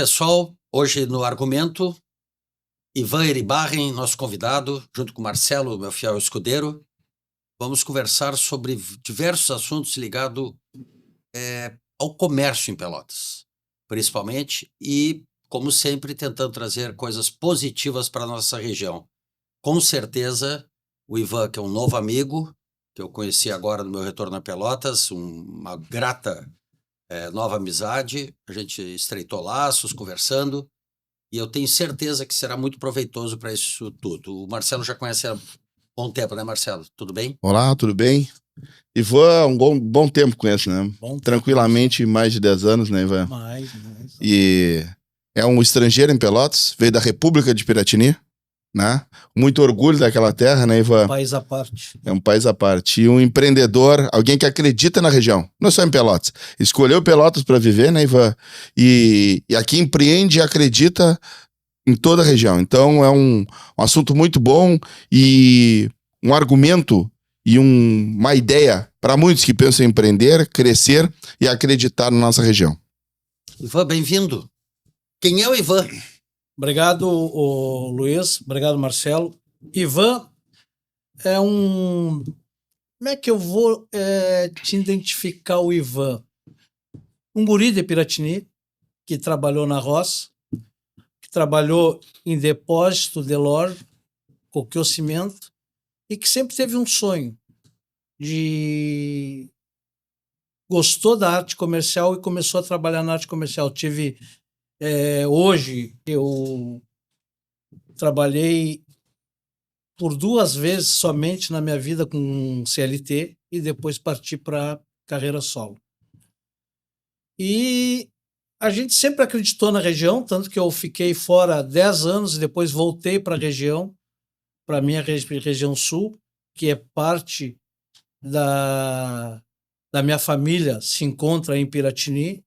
pessoal. Hoje no Argumento, Ivan Iribarren, nosso convidado, junto com Marcelo, meu fiel escudeiro. Vamos conversar sobre diversos assuntos ligados ao comércio em Pelotas, principalmente, e, como sempre, tentando trazer coisas positivas para a nossa região. Com certeza, o Ivan, que é um novo amigo, que eu conheci agora no meu retorno a Pelotas, uma grata nova amizade, a gente estreitou laços, conversando, e eu tenho certeza que será muito proveitoso para isso tudo. O Marcelo já conhece há bom tempo, né, Marcelo? Tudo bem? Olá, tudo bem? Ivan, um bom tempo conhece, né? Tranquilamente, mais de 10 anos, né, Ivan? Mais. E é um estrangeiro em Pelotas, veio da República de Piratini, né? Muito orgulho daquela terra, né, Ivan? País à parte. É um país à parte. E um empreendedor, alguém que acredita na região, não só em Pelotas. Escolheu Pelotas para viver, né, Ivan? E aqui empreende e acredita em toda a região. Então é um assunto muito bom e um argumento e uma ideia para muitos que pensam em empreender, crescer e acreditar na nossa região. Ivan, bem-vindo. Quem é o Ivan? Obrigado, Luiz. Obrigado, Marcelo. Ivan é um... Como é que eu vou te identificar o Ivan? Um guri de Piratini, que trabalhou na roça, que trabalhou em depósito de loja, coqueou cimento, e que sempre teve um sonho gostou da arte comercial e começou a trabalhar na arte comercial. Hoje eu trabalhei por 2 vezes somente na minha vida com CLT e depois parti para carreira solo. E a gente sempre acreditou na região, tanto que eu fiquei fora 10 anos e depois voltei para a região, para a minha região sul, que é parte da minha família, se encontra em Piratini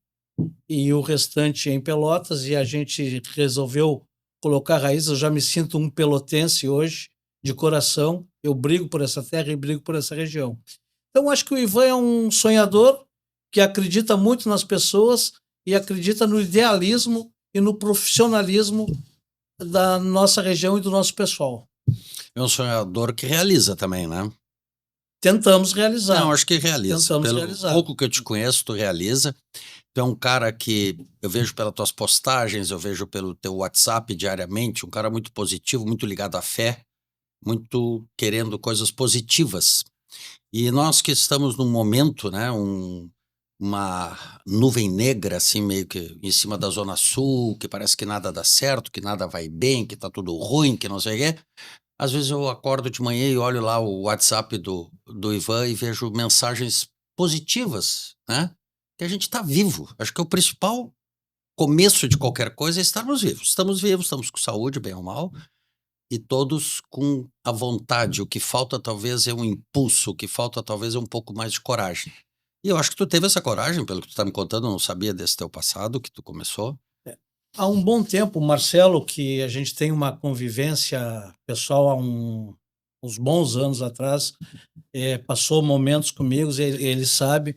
e o restante em Pelotas, e a gente resolveu colocar raízes. Eu já me sinto um pelotense hoje, de coração. Eu brigo por essa terra e brigo por essa região. Então, acho que o Ivan é um sonhador que acredita muito nas pessoas e acredita no idealismo e no profissionalismo da nossa região e do nosso pessoal. É um sonhador que realiza também, né? Tentamos realizar. Não, acho que realiza. Tentamos Pelo realizar. pouco que eu te conheço, tu realiza. Tu é um cara que eu vejo pelas tuas postagens, eu vejo pelo teu WhatsApp diariamente, um cara muito positivo, muito ligado à fé, muito querendo coisas positivas. E nós que estamos num momento, né, uma nuvem negra, assim, meio que em cima da Zona Sul, que parece que nada dá certo, que nada vai bem, que tá tudo ruim, que não sei o quê. Às vezes eu acordo de manhã e olho lá o WhatsApp do Ivan e vejo mensagens positivas, né? Que a gente está vivo. Acho que é o principal começo de qualquer coisa é estarmos vivos. Estamos vivos, estamos com saúde, bem ou mal, e todos com a vontade. O que falta talvez é um impulso, o que falta talvez é um pouco mais de coragem. E eu acho que tu teve essa coragem, pelo que tu está me contando, eu não sabia desse teu passado, que tu começou. Há um bom tempo, Marcelo, que a gente tem uma convivência pessoal há uns bons anos atrás, passou momentos comigo, ele sabe.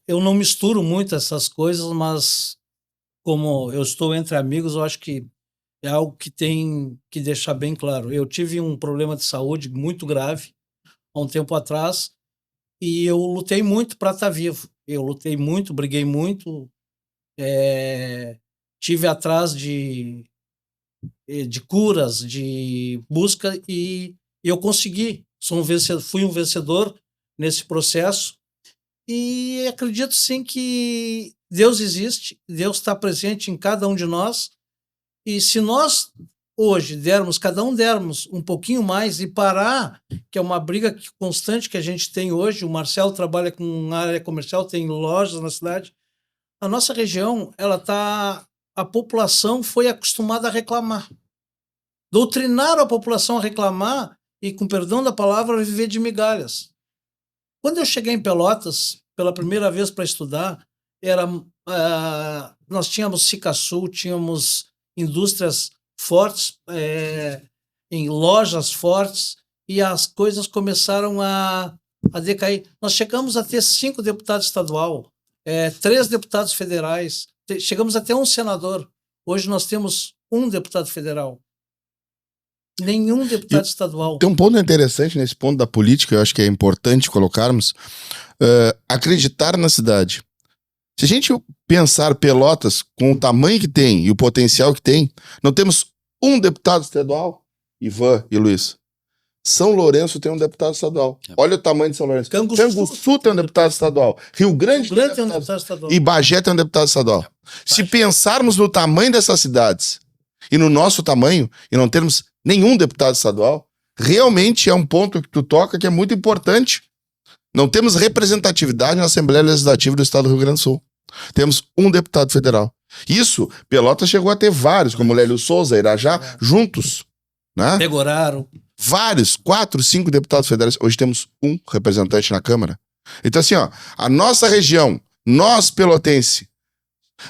Eu não misturo muito essas coisas, mas como eu estou entre amigos, eu acho que é algo que tem que deixar bem claro. Eu tive um problema de saúde muito grave há um tempo atrás e eu lutei muito para estar vivo. Eu lutei muito, briguei muito, tive atrás de curas, de busca, e eu consegui. Fui um vencedor nesse processo e acredito sim que Deus existe, Deus está presente em cada um de nós, e se nós hoje cada um dermos um pouquinho mais e parar, que é uma briga constante que a gente tem hoje. O Marcelo trabalha com área comercial, tem lojas na cidade. A nossa região, a população foi acostumada a reclamar. Doutrinaram a população a reclamar e, com perdão da palavra, a viver de migalhas. Quando eu cheguei em Pelotas, pela primeira vez para estudar, nós tínhamos Cicasul, tínhamos indústrias fortes, em lojas fortes, e as coisas começaram a decair. Nós chegamos a ter 5 deputados estaduais, 3 deputados federais, chegamos até um senador. Hoje nós temos um deputado federal. Nenhum deputado estadual. Tem um ponto interessante nesse ponto da política, eu acho que é importante colocarmos, acreditar na cidade. Se a gente pensar Pelotas com o tamanho que tem e o potencial que tem, não temos um deputado estadual, Ivan e Luiz. São Lourenço tem um deputado estadual. Olha o tamanho de São Lourenço. Canguçu tem um deputado estadual. Rio Grande tem um deputado estadual. E Bagé tem um deputado estadual. Se pensarmos no tamanho dessas cidades e no nosso tamanho, e não termos nenhum deputado estadual, realmente é um ponto que tu toca que é muito importante. Não temos representatividade na Assembleia Legislativa do Estado do Rio Grande do Sul. Temos um deputado federal. Isso, Pelotas chegou a ter vários, como Lélio Souza, Irajá, juntos. Né? Pegoraram. Vários, 4, 5 deputados federais. Hoje temos um representante na Câmara. Então assim, ó, a nossa região, nós pelotense,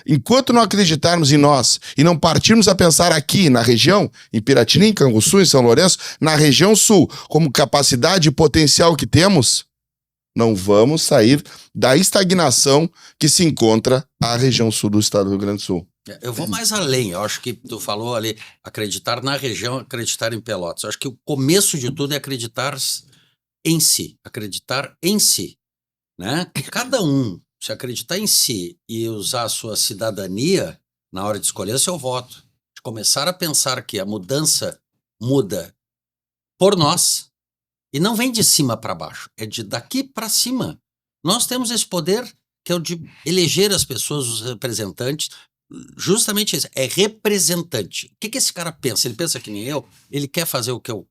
enquanto não acreditarmos em nós e não partirmos a pensar aqui na região, em Piratininga, em Canguçu, em São Lourenço, na região sul, como capacidade e potencial que temos, não vamos sair da estagnação que se encontra a região sul do estado do Rio Grande do Sul. Eu vou mais além, eu acho que tu falou ali, acreditar na região, acreditar em Pelotas. Eu acho que o começo de tudo é acreditar em si, né? Cada um, se acreditar em si e usar a sua cidadania na hora de escolher seu voto, de começar a pensar que a mudança muda por nós, e não vem de cima para baixo, é de daqui para cima. Nós temos esse poder que é o de eleger as pessoas, os representantes, justamente isso, é representante. O que esse cara pensa? Ele pensa que nem eu, ele quer fazer o que eu,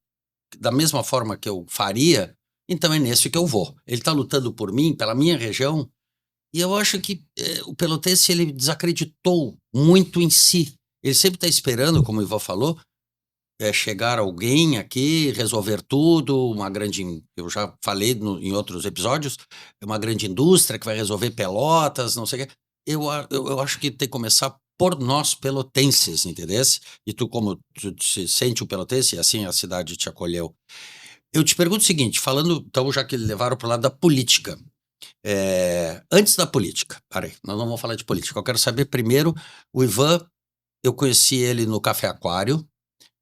da mesma forma que eu faria, então é nesse que eu vou. Ele está lutando por mim, pela minha região, e eu acho que o pelotense, ele desacreditou muito em si. Ele sempre está esperando, como o Ivan falou, chegar alguém aqui, resolver tudo, uma grande, eu já falei em outros episódios, uma grande indústria que vai resolver Pelotas, não sei o quê. Eu acho que tem que começar por nós pelotenses, entendesse? E tu, como tu se sente um pelotense, e assim a cidade te acolheu. Eu te pergunto o seguinte, falando, então, já que levaram para o lado da política, antes da política, peraí, nós não vamos falar de política, eu quero saber primeiro, o Ivan, eu conheci ele no Café Aquário,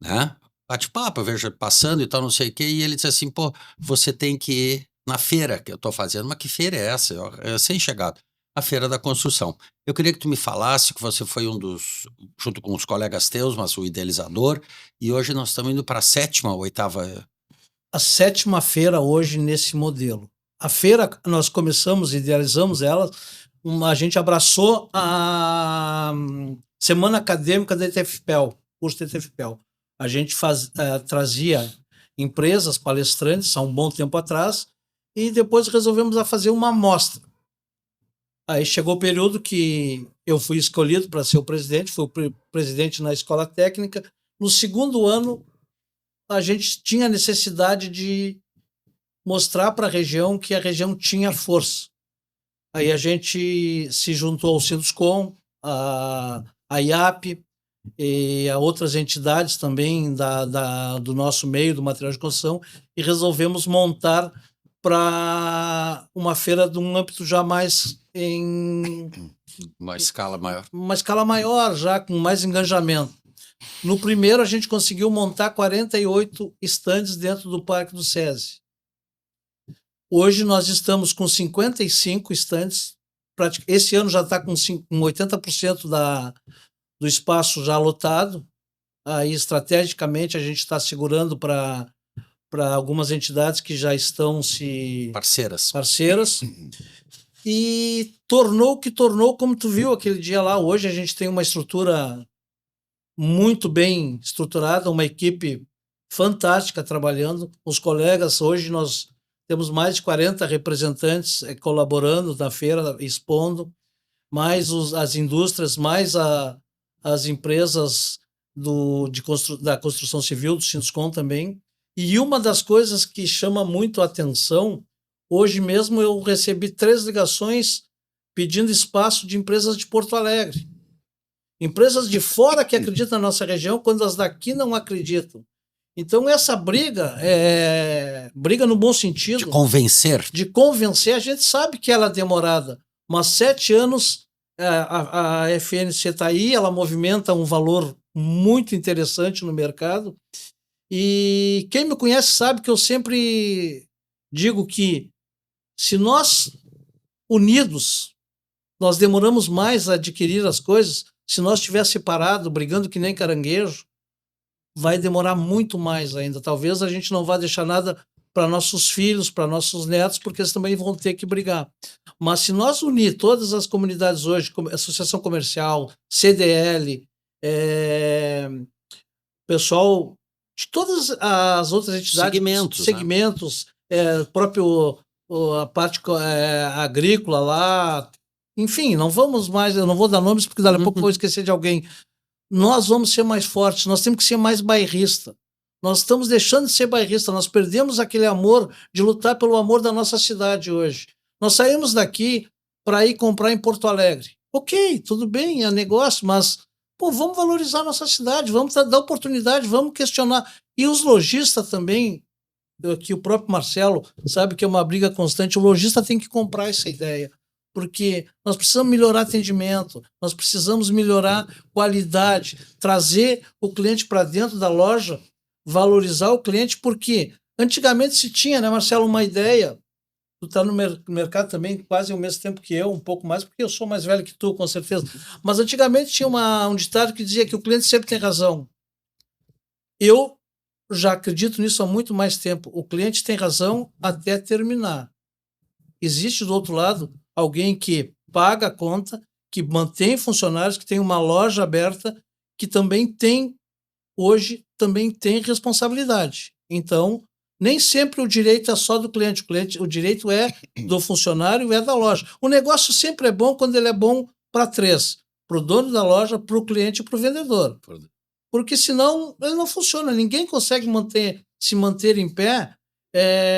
né? Bate-papo, eu vejo ele passando e tal, não sei o quê, e ele disse assim, pô, você tem que ir na feira que eu tô fazendo. Mas que feira é essa? Eu recém-chegado. A Feira da Construção. Eu queria que tu me falasse que você foi um dos, junto com os colegas teus, mas o idealizador, e hoje nós estamos indo para a 7ª ou 8ª... A 7ª feira hoje nesse modelo. A feira, nós começamos, idealizamos ela, a gente abraçou a Semana Acadêmica da ETFPEL, curso da ETFPEL. A gente trazia empresas, palestrantes, há um bom tempo atrás, e depois resolvemos fazer uma amostra. Aí chegou o período que eu fui escolhido para ser o presidente, fui o presidente na escola técnica. No segundo ano, a gente tinha necessidade de mostrar para a região que a região tinha força. Aí a gente se juntou ao Sinduscom, a IAP, e a outras entidades também do nosso meio, do material de construção, e resolvemos montar para uma feira de um âmbito já mais em... Uma escala maior. Uma escala maior, já com mais engajamento. No primeiro, a gente conseguiu montar 48 estandes dentro do Parque do SESI. Hoje nós estamos com 55 estandes. Esse ano já está com 80% do espaço já lotado. Aí, estrategicamente, a gente está segurando para algumas entidades que já estão parceiras. E tornou o que tornou, como tu viu aquele dia lá. Hoje a gente tem uma estrutura muito bem estruturada, uma equipe fantástica trabalhando. Os colegas, hoje nós temos mais de 40 representantes colaborando na feira, expondo, mais as indústrias, mais as empresas da construção civil, do Sinduscom também. E uma das coisas que chama muito a atenção, hoje mesmo eu recebi 3 ligações pedindo espaço de empresas de Porto Alegre. Empresas de fora que acreditam na nossa região, quando as daqui não acreditam. Então essa briga é briga no bom sentido. De convencer. A gente sabe que ela é demorada, mas 7 anos a FNC está aí, ela movimenta um valor muito interessante no mercado. E quem me conhece sabe que eu sempre digo que se nós unidos, nós demoramos mais a adquirir as coisas, se nós estiver separado, brigando que nem caranguejo, vai demorar muito mais ainda. Talvez a gente não vá deixar nada para nossos filhos, para nossos netos, porque eles também vão ter que brigar. Mas se nós unir todas as comunidades hoje, como Associação Comercial, CDL, pessoal de todas as outras entidades, segmentos, próprio a parte agrícola lá, enfim, não vamos mais, eu não vou dar nomes porque daqui a pouco vou esquecer de alguém. Nós vamos ser mais fortes, nós temos que ser mais bairrista. Nós estamos deixando de ser bairrista, nós perdemos aquele amor de lutar pelo amor da nossa cidade hoje. Nós saímos daqui para ir comprar em Porto Alegre. Ok, tudo bem, é negócio, mas pô, vamos valorizar a nossa cidade, vamos dar oportunidade, vamos questionar. E os lojistas também, que o próprio Marcelo sabe que é uma briga constante, o lojista tem que comprar essa ideia, porque nós precisamos melhorar atendimento, nós precisamos melhorar qualidade, trazer o cliente para dentro da loja, valorizar o cliente, porque antigamente se tinha, né, Marcelo, uma ideia, tu está no mercado também quase o mesmo tempo que eu, um pouco mais, porque eu sou mais velho que tu, com certeza, mas antigamente tinha um ditado que dizia que o cliente sempre tem razão. Eu já acredito nisso há muito mais tempo, o cliente tem razão até terminar. Existe do outro lado alguém que paga a conta, que mantém funcionários, que tem uma loja aberta, que também tem, hoje, também tem responsabilidade. Então, nem sempre o direito é só do cliente, o direito é do funcionário, é da loja. O negócio sempre é bom quando ele é bom para três, para o dono da loja, para o cliente e para o vendedor. Porque senão ele não funciona, ninguém consegue se manter em pé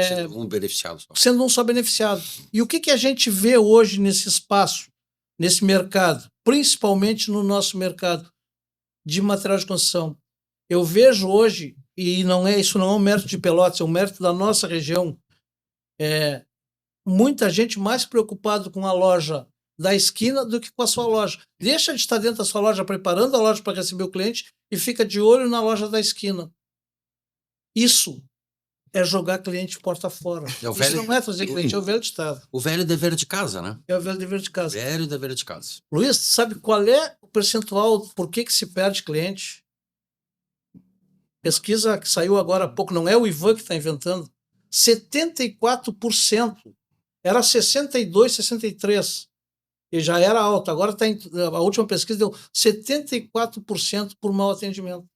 sendo um beneficiado só. Sendo um só beneficiado. E o que a gente vê hoje nesse espaço, nesse mercado, principalmente no nosso mercado de material de construção? Eu vejo hoje, e isso não é um mérito de Pelotas, é um mérito da nossa região, muita gente mais preocupada com a loja da esquina do que com a sua loja. Deixa de estar dentro da sua loja, preparando a loja para receber o cliente e fica de olho na loja da esquina. Isso é jogar cliente porta fora. Isso não é trazer cliente, é o velho ditado. O velho dever de casa, né? É o velho dever de casa. Velho dever de casa. Luiz, sabe qual é o percentual, por que se perde cliente? Pesquisa que saiu agora há pouco, não é o Ivan que está inventando, 74%. Era 62%, 63%. E já era alto. Agora a última pesquisa deu 74% por mau atendimento.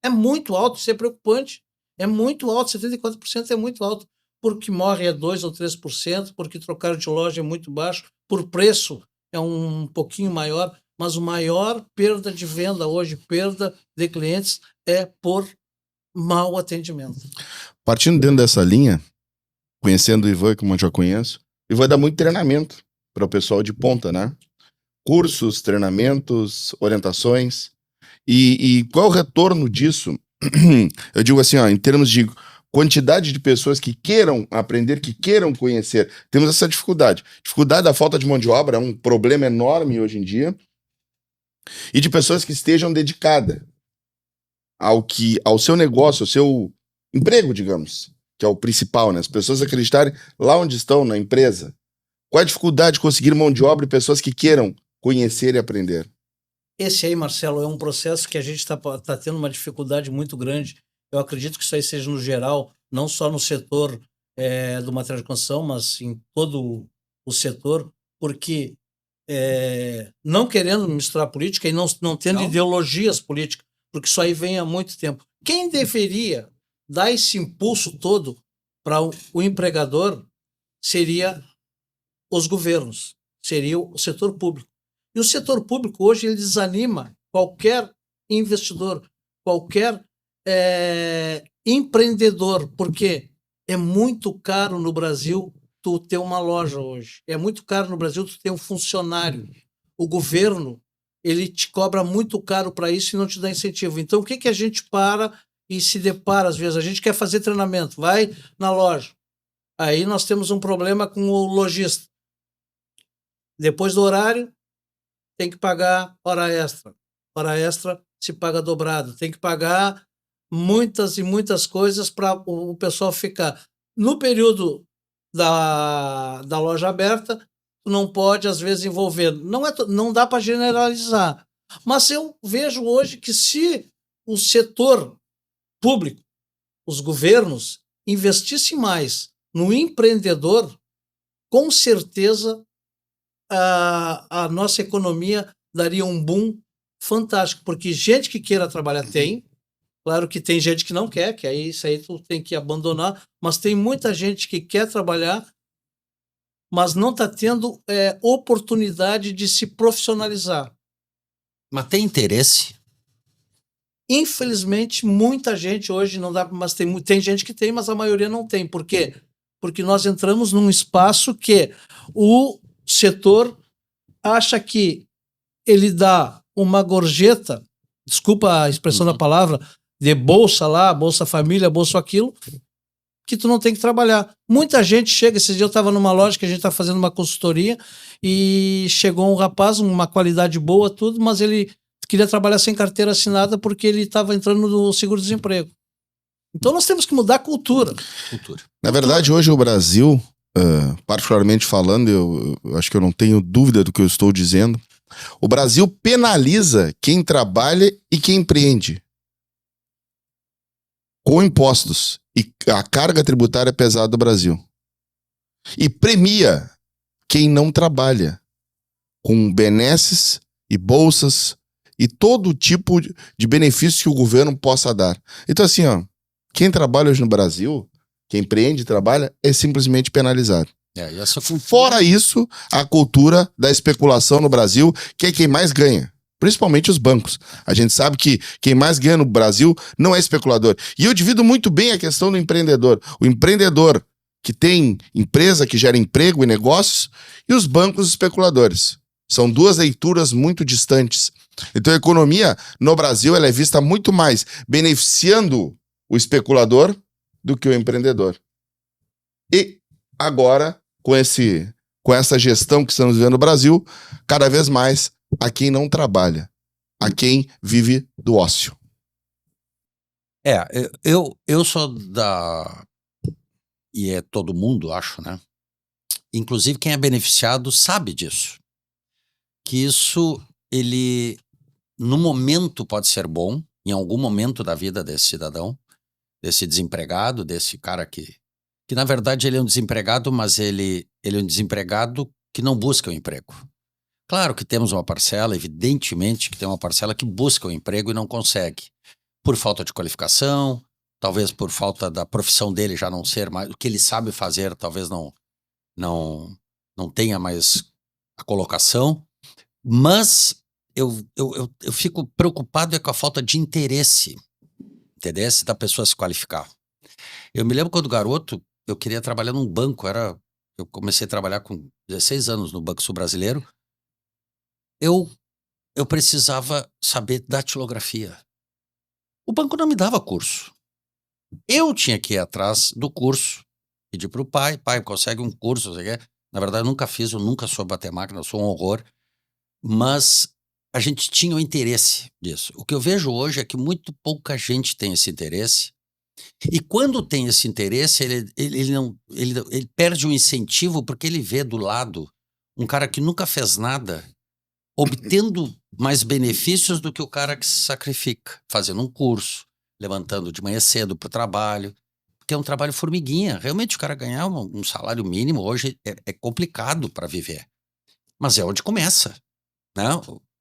É muito alto, isso é preocupante. É muito alto, 74% é muito alto. Porque morre é 2% ou 3%, porque trocar de loja é muito baixo, por preço é um pouquinho maior, mas o maior perda de venda hoje, perda de clientes, é por mau atendimento. Partindo dentro dessa linha, conhecendo o Ivan, como eu já conheço, o Ivan dá muito treinamento para o pessoal de ponta, né? Cursos, treinamentos, orientações. E qual é o retorno disso? Eu digo assim, ó, em termos de quantidade de pessoas que queiram aprender, que queiram conhecer. Temos essa dificuldade. Dificuldade da falta de mão de obra é um problema enorme hoje em dia. E de pessoas que estejam dedicadas ao seu negócio, ao seu emprego, digamos, que é o principal, né? As pessoas acreditarem lá onde estão, na empresa. Qual é a dificuldade de conseguir mão de obra e pessoas que queiram conhecer e aprender? Esse aí, Marcelo, é um processo que a gente está tendo uma dificuldade muito grande. Eu acredito que isso aí seja no geral, não só no setor do material de construção, mas em todo o setor, porque não querendo misturar política e não tendo ideologias políticas, porque isso aí vem há muito tempo. Quem deveria dar esse impulso todo para o empregador seria os governos, seria o setor público. E o setor público hoje ele desanima qualquer investidor, qualquer empreendedor, porque é muito caro no Brasil tu ter uma loja hoje. É muito caro no Brasil tu ter um funcionário. O governo ele te cobra muito caro para isso e não te dá incentivo. Então o que a gente para e se depara às vezes? A gente quer fazer treinamento, vai na loja. Aí nós temos um problema com o lojista. Depois do horário, tem que pagar hora extra. Hora extra se paga dobrado. Tem que pagar muitas e muitas coisas para o pessoal ficar. No período da loja aberta, tu não pode, às vezes, envolver. Não dá para generalizar. Mas eu vejo hoje que se o setor público, os governos, investissem mais no empreendedor, com certeza a nossa economia daria um boom fantástico, porque gente que queira trabalhar tem, claro que tem gente que não quer, que aí isso aí tu tem que abandonar, mas tem muita gente que quer trabalhar, mas não está tendo oportunidade de se profissionalizar. Mas tem interesse? Infelizmente, muita gente hoje não dá, mas tem gente que tem, mas a maioria não tem. Por quê? Porque nós entramos num espaço que o setor acha que ele dá uma gorjeta, desculpa a expressão da palavra, de bolsa lá, Bolsa Família, bolsa aquilo, que tu não tem que trabalhar. Muita gente chega, esses dias eu estava numa loja que a gente está fazendo uma consultoria e chegou um rapaz, uma qualidade boa, tudo, mas ele queria trabalhar sem carteira assinada porque ele estava entrando no seguro-desemprego. Então nós temos que mudar a cultura. Na verdade, hoje o Brasil, particularmente falando, eu acho que eu não tenho dúvida do que eu estou dizendo, o Brasil penaliza quem trabalha e quem empreende com impostos. E a carga tributária é pesada do Brasil. E premia quem não trabalha com benesses e bolsas e todo tipo de benefício que o governo possa dar. Então assim, quem trabalha hoje no Brasil, quem empreende e trabalha, é simplesmente penalizado. Fora isso, a cultura da especulação no Brasil, que é quem mais ganha. Principalmente os bancos. A gente sabe que quem mais ganha no Brasil não é especulador. E eu divido muito bem a questão do empreendedor. O empreendedor que tem empresa, que gera emprego e negócios, e os bancos especuladores. São duas leituras muito distantes. Então a economia no Brasil ela é vista muito mais beneficiando o especulador do que o empreendedor. E agora, com essa gestão que estamos vivendo no Brasil, cada vez mais a quem não trabalha, a quem vive do ócio. Eu sou da... E é todo mundo, acho, né? Inclusive quem é beneficiado sabe disso. Que isso, ele, no momento pode ser bom, em algum momento da vida desse cidadão, desse desempregado, desse cara que na verdade ele é um desempregado, mas ele é um desempregado que não busca um emprego. Claro que temos uma parcela, evidentemente que tem uma parcela que busca um emprego e não consegue. Por falta de qualificação, talvez por falta da profissão dele já não ser mais, o que ele sabe fazer talvez não tenha mais a colocação, mas eu fico preocupado com a falta de interesse, entendeu? Da pessoa se qualificar. Eu me lembro quando garoto, eu queria trabalhar num banco, eu comecei a trabalhar com 16 anos no Banco Sul Brasileiro. Eu precisava saber datilografia. O banco não me dava curso. Eu tinha que ir atrás do curso, pedir para o pai, consegue um curso, não sei o quê. Na verdade, eu nunca fiz, eu nunca soube bater máquina, eu sou um horror. Mas a gente tinha o interesse disso. O que eu vejo hoje é que muito pouca gente tem esse interesse. E quando tem esse interesse, ele perde o incentivo porque ele vê do lado um cara que nunca fez nada obtendo mais benefícios do que o cara que se sacrifica, fazendo um curso, levantando de manhã cedo para o trabalho, porque é um trabalho formiguinha. Realmente o cara ganhar um salário mínimo hoje é complicado para viver, mas é onde começa, né?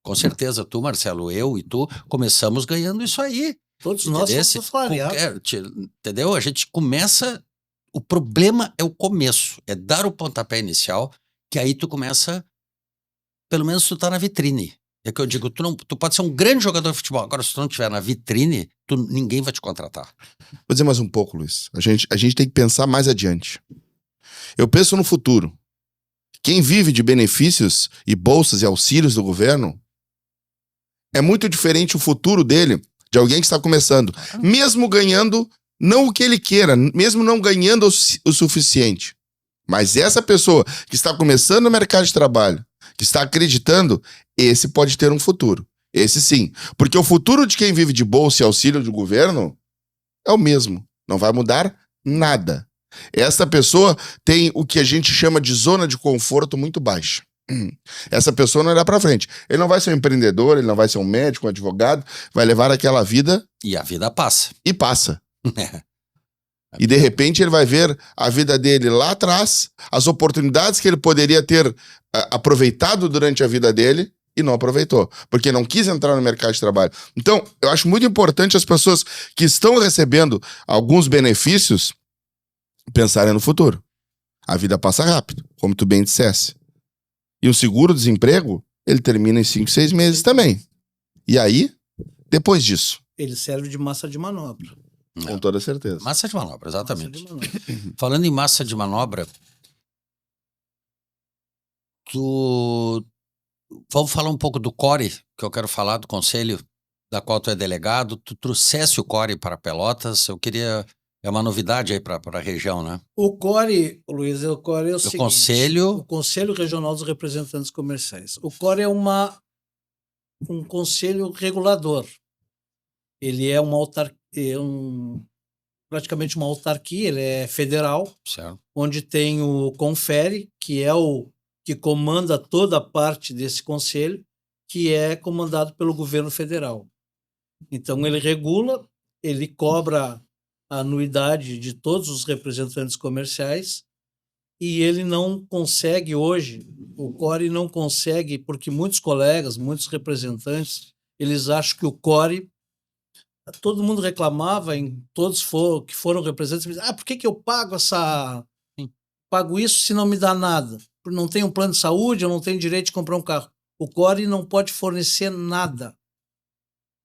Com certeza tu, Marcelo, eu e tu começamos ganhando isso aí. Todos nós somos assalariados. Entendeu? A gente começa, o problema é o começo, é dar o pontapé inicial, que aí tu começa, pelo menos tu tá na vitrine. É que eu digo, tu pode ser um grande jogador de futebol, agora se tu não estiver na vitrine, ninguém vai te contratar. Vou dizer mais um pouco, Luiz. A gente tem que pensar mais adiante. Eu penso no futuro. Quem vive de benefícios e bolsas e auxílios do governo, é muito diferente o futuro dele de alguém que está começando. Mesmo ganhando não o que ele queira, mesmo não ganhando o suficiente. Mas essa pessoa que está começando no mercado de trabalho, que está acreditando, esse pode ter um futuro. Esse sim. Porque o futuro de quem vive de bolsa e auxílio do governo é o mesmo. Não vai mudar nada. Essa pessoa tem o que a gente chama de zona de conforto muito baixa. Essa pessoa não irá para frente. Ele não vai ser um empreendedor, ele não vai ser um médico, um advogado, vai levar aquela vida E a vida passa. e passa. E de repente ele vai ver a vida dele lá atrás, as oportunidades que ele poderia ter aproveitado durante a vida dele e não aproveitou, porque não quis entrar no mercado de trabalho. Então, eu acho muito importante as pessoas que estão recebendo alguns benefícios pensarem no futuro. A vida passa rápido, como tu bem dissesse. E o seguro-desemprego, ele termina em 5, 6 meses também. E aí, depois disso? Ele serve de massa de manobra. Com toda certeza. Massa de manobra, exatamente. Massa de manobra. Falando em massa de manobra, vamos falar um pouco do CORE, que eu quero falar, do conselho da qual tu é delegado. Tu trouxesse o CORE para Pelotas, eu queria... É uma novidade aí para a região, né? O CORE, Luiz, o CORE é o seguinte... Conselho... O Conselho Regional dos Representantes Comerciais. O CORE é um conselho regulador. Ele é praticamente uma autarquia, ele é federal, Certo. onde tem o CONFERE, que é o que comanda toda a parte desse conselho, que é comandado pelo governo federal. Então, ele regula, ele cobra a anuidade de todos os representantes comerciais e ele não consegue hoje, o CORE não consegue, porque muitos colegas, muitos representantes, eles acham que o CORE, todo mundo reclamava, todos que foram representantes, por que eu pago pago isso se não me dá nada? Não tenho um plano de saúde, eu não tenho direito de comprar um carro. O CORE não pode fornecer nada.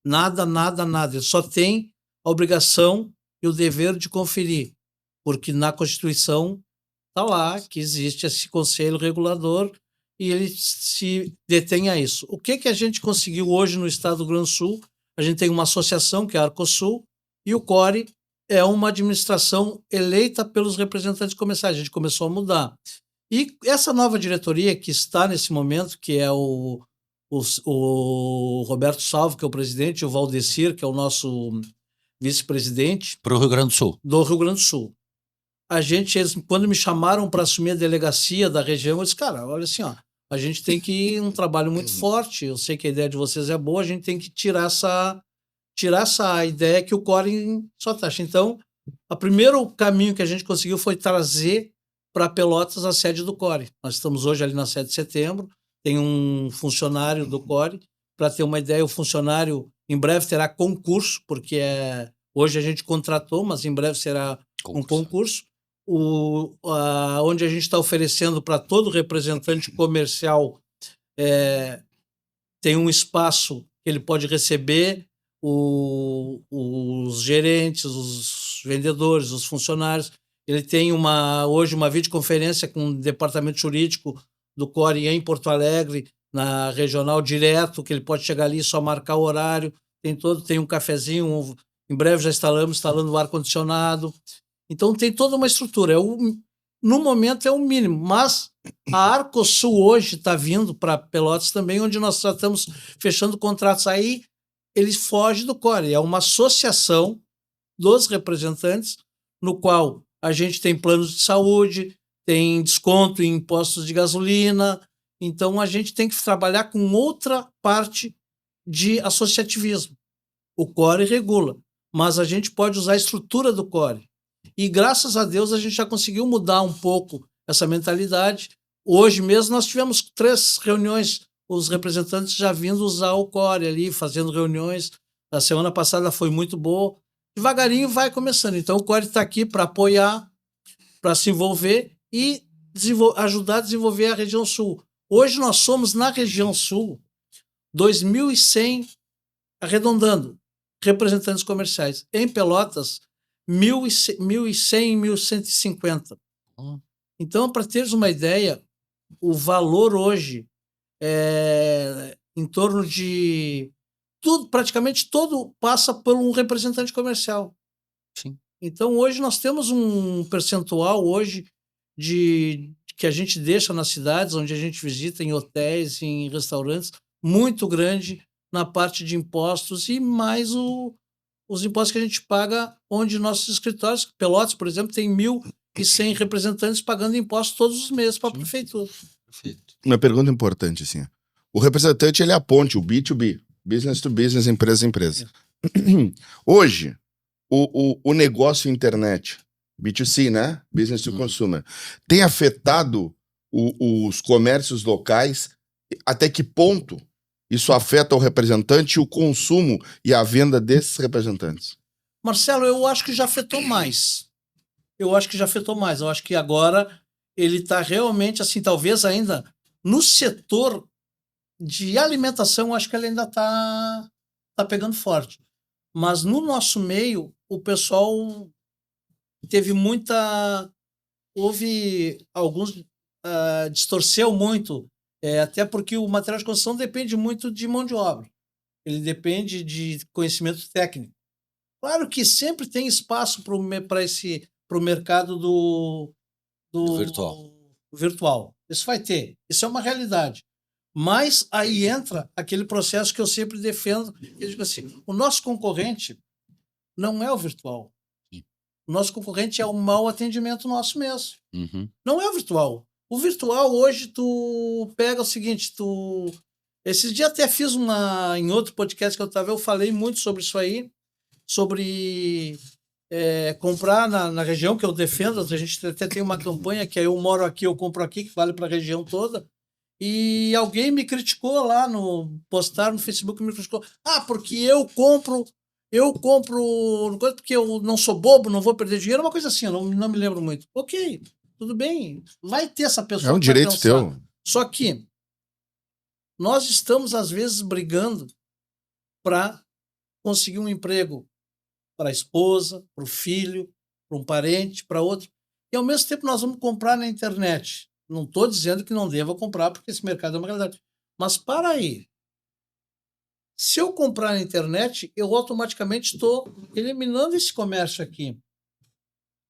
Nada, nada, nada. Ele só tem a obrigação e o dever de conferir, porque na Constituição está lá que existe esse conselho regulador e ele se detém a isso. O que a gente conseguiu hoje no estado do Rio Grande do Sul? A gente tem uma associação, que é a Arcosul, e o CORE é uma administração eleita pelos representantes comerciais. A gente começou a mudar. E essa nova diretoria que está nesse momento, que é o Roberto Salvo, que é o presidente, e o Valdecir, que é o nosso vice-presidente. Para o Rio Grande do Sul. Do Rio Grande do Sul. Eles, quando me chamaram para assumir a delegacia da região, eu disse, cara, olha assim, a gente tem que ir um trabalho muito forte, eu sei que a ideia de vocês é boa, a gente tem que tirar essa ideia que o CORE só taxa. Então, o primeiro caminho que a gente conseguiu foi trazer para Pelotas a sede do CORE. Nós estamos hoje ali na 7 de setembro, tem um funcionário do CORE, para ter uma ideia, o funcionário em breve terá concurso, porque hoje a gente contratou, mas em breve será um concurso. Onde a gente está oferecendo para todo representante comercial tem um espaço que ele pode receber os gerentes, os vendedores, os funcionários. Ele tem hoje uma videoconferência com o departamento jurídico do CORE em Porto Alegre, na regional direto, que ele pode chegar ali e só marcar o horário. Tem um cafezinho, em breve já instalando o ar-condicionado. Então tem toda uma estrutura. No momento é o mínimo, mas a Arcosul hoje está vindo para Pelotas também, onde nós já estamos fechando contratos. Aí ele foge do CORE, é uma associação dos representantes, no qual a gente tem planos de saúde, tem desconto em impostos de gasolina. Então a gente tem que trabalhar com outra parte de associativismo. O CORE regula, mas a gente pode usar a estrutura do CORE. E graças a Deus a gente já conseguiu mudar um pouco essa mentalidade. Hoje mesmo nós tivemos 3 reuniões, os representantes já vindo usar o CORE ali, fazendo reuniões. A semana passada foi muito boa. Devagarinho vai começando. Então o CORE está aqui para apoiar, para se envolver e ajudar a desenvolver a região sul. Hoje nós somos, na região sul, 2.100, arredondando, representantes comerciais. Em Pelotas, 1.100, 1.150. Então, para teres uma ideia, o valor hoje é em torno de tudo, praticamente todo passa por um representante comercial. Sim. Então, hoje nós temos um percentual hoje que a gente deixa nas cidades, onde a gente visita, em hotéis, em restaurantes, muito grande na parte de impostos e mais os impostos que a gente paga onde nossos escritórios, Pelotas, por exemplo, tem 1.100 representantes pagando impostos todos os meses para a prefeitura. Perfeito. Uma pergunta importante, assim. O representante, ele é a ponte, o B2B, business to business, empresa a empresa. Hoje, o negócio internet, B2C, né? Business to consumer, tem afetado os comércios locais? Até que ponto isso afeta o representante, o consumo e a venda desses representantes? Marcelo, eu acho que já afetou mais. Eu acho que agora ele está realmente, assim, talvez ainda no setor de alimentação, eu acho que ele ainda está pegando forte. Mas no nosso meio, o pessoal teve muita... Houve alguns... distorceu muito, até porque o material de construção depende muito de mão de obra. Ele depende de conhecimento técnico. Claro que sempre tem espaço para o mercado do virtual. Isso vai ter. Isso é uma realidade. Mas aí entra aquele processo que eu sempre defendo. Eu digo assim, o nosso concorrente não é o virtual. O nosso concorrente é o mau atendimento nosso mesmo. Uhum. Não é o virtual. O virtual, hoje, tu pega o seguinte, esses dias até fiz em outro podcast que eu falei muito sobre isso aí, sobre comprar na região que eu defendo. A gente até tem uma campanha que é Eu Moro Aqui, Eu Compro Aqui, que vale para a região toda. E alguém me criticou lá postar no Facebook, me criticou. Porque eu compro porque eu não sou bobo, não vou perder dinheiro, uma coisa assim, eu não me lembro muito. Ok, tudo bem, vai ter essa pessoa. É um direito teu. Só que nós estamos, às vezes, brigando para conseguir um emprego para a esposa, para o filho, para um parente, para outro. E, ao mesmo tempo, nós vamos comprar na internet. Não estou dizendo que não deva comprar, porque esse mercado é uma realidade. Mas, para aí. Se eu comprar na internet, eu automaticamente estou eliminando esse comércio aqui.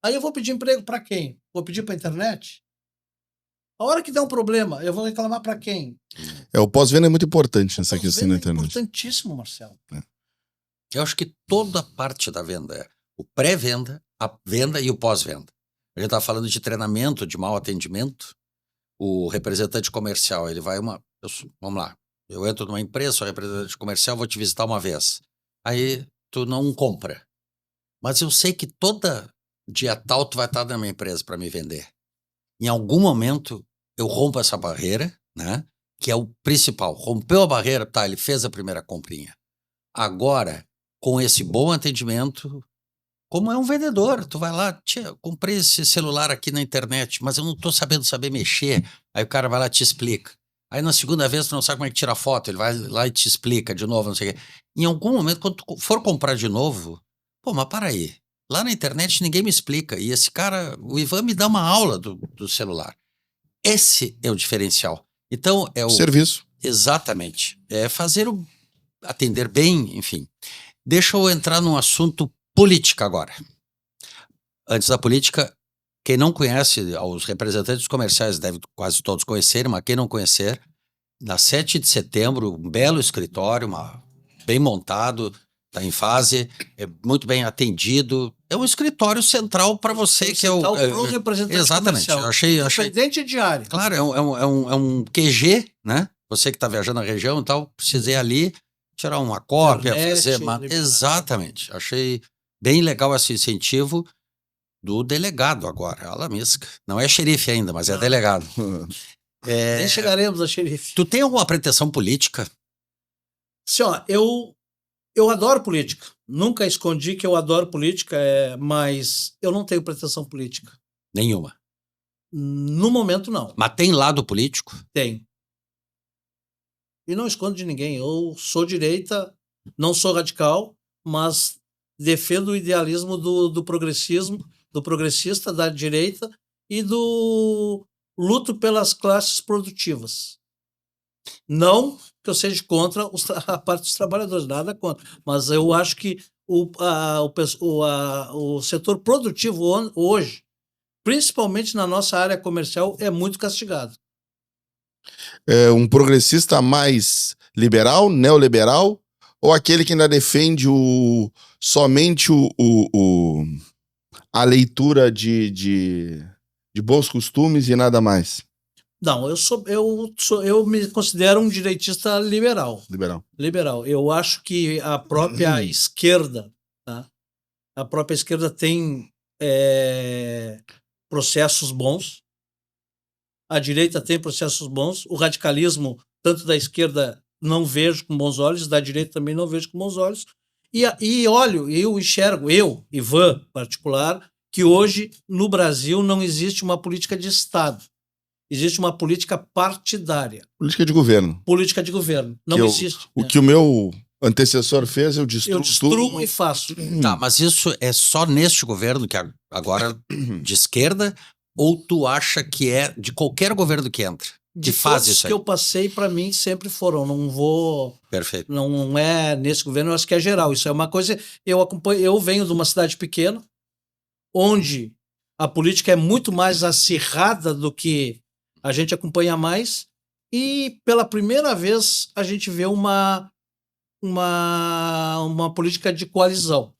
Aí eu vou pedir emprego para quem? Vou pedir para a internet? A hora que der um problema, eu vou reclamar para quem? O pós-venda é muito importante nessa questão da internet. É importantíssimo, Marcelo. Eu acho que toda parte da venda é o pré-venda, a venda e o pós-venda. A gente está falando de treinamento, de mau atendimento. O representante comercial, ele vai vamos lá, eu entro numa empresa, sou representante comercial, vou te visitar uma vez. Aí tu não compra. Mas eu sei que toda dia tal tu vai estar na minha empresa para me vender. Em algum momento eu rompo essa barreira, né? Que é o principal. Rompeu a barreira, tá, ele fez a primeira comprinha. Agora, com esse bom atendimento, como é um vendedor, tu vai lá, tia, comprei esse celular aqui na internet, mas eu não estou sabendo mexer. Aí o cara vai lá e te explica. Aí na segunda vez tu não sabe como é que tira foto, ele vai lá e te explica de novo, não sei o quê. Em algum momento, quando tu for comprar de novo, mas para aí, lá na internet ninguém me explica, e esse cara, o Ivan, me dá uma aula do celular. Esse é o diferencial. Então é o... Serviço. Exatamente. É atender bem, enfim. Deixa eu entrar num assunto política agora. Antes da política, quem não conhece, os representantes comerciais devem quase todos conhecerem, mas quem não conhecer, na 7 de setembro, um belo escritório, bem montado, está em fase, é muito bem atendido. É um escritório central para você, que é o... representante exatamente. comercial. Achei Independente de área. Claro, é um QG, né? Você que está viajando na região e tal, precisei ali tirar uma cópia, fazer uma... Exatamente. Achei bem legal esse incentivo do delegado agora, Alamisca. Não é xerife ainda, mas é delegado. Nem chegaremos a xerife. Tu tem alguma pretensão política? Sim, eu adoro política. Nunca escondi que eu adoro política, mas eu não tenho pretensão política. Nenhuma? No momento, não. Mas tem lado político? Tem. E não escondo de ninguém. Eu sou direita, não sou radical, mas defendo o idealismo do progressismo, do progressista, da direita e do luto pelas classes produtivas. Não que eu seja contra a parte dos trabalhadores, nada contra. Mas eu acho que o setor produtivo hoje, principalmente na nossa área comercial, é muito castigado. Um progressista mais liberal, neoliberal, ou aquele que ainda defende somente a leitura de bons costumes e nada mais? Não, eu me considero um direitista liberal. Liberal. Eu acho que a própria esquerda, tá? A própria esquerda tem processos bons, a direita tem processos bons, o radicalismo, tanto da esquerda, não vejo com bons olhos, da direita também não vejo com bons olhos, eu enxergo, Ivan, particular, que hoje, no Brasil, não existe uma política de Estado. Existe uma política partidária. Política de governo. Política de governo. Não existe. O que o meu antecessor fez, eu destruo tudo. E faço. Tá, mas isso é só neste governo, que agora de esquerda, ou tu acha que é de qualquer governo que entra? Que faz isso aí? Que eu passei, para mim, sempre foram. Não vou... Perfeito. Não é nesse governo, eu acho que é geral. Isso é uma coisa... Eu venho de uma cidade pequena, onde a política é muito mais acirrada do que a gente acompanha mais, e pela primeira vez a gente vê uma política de coalizão,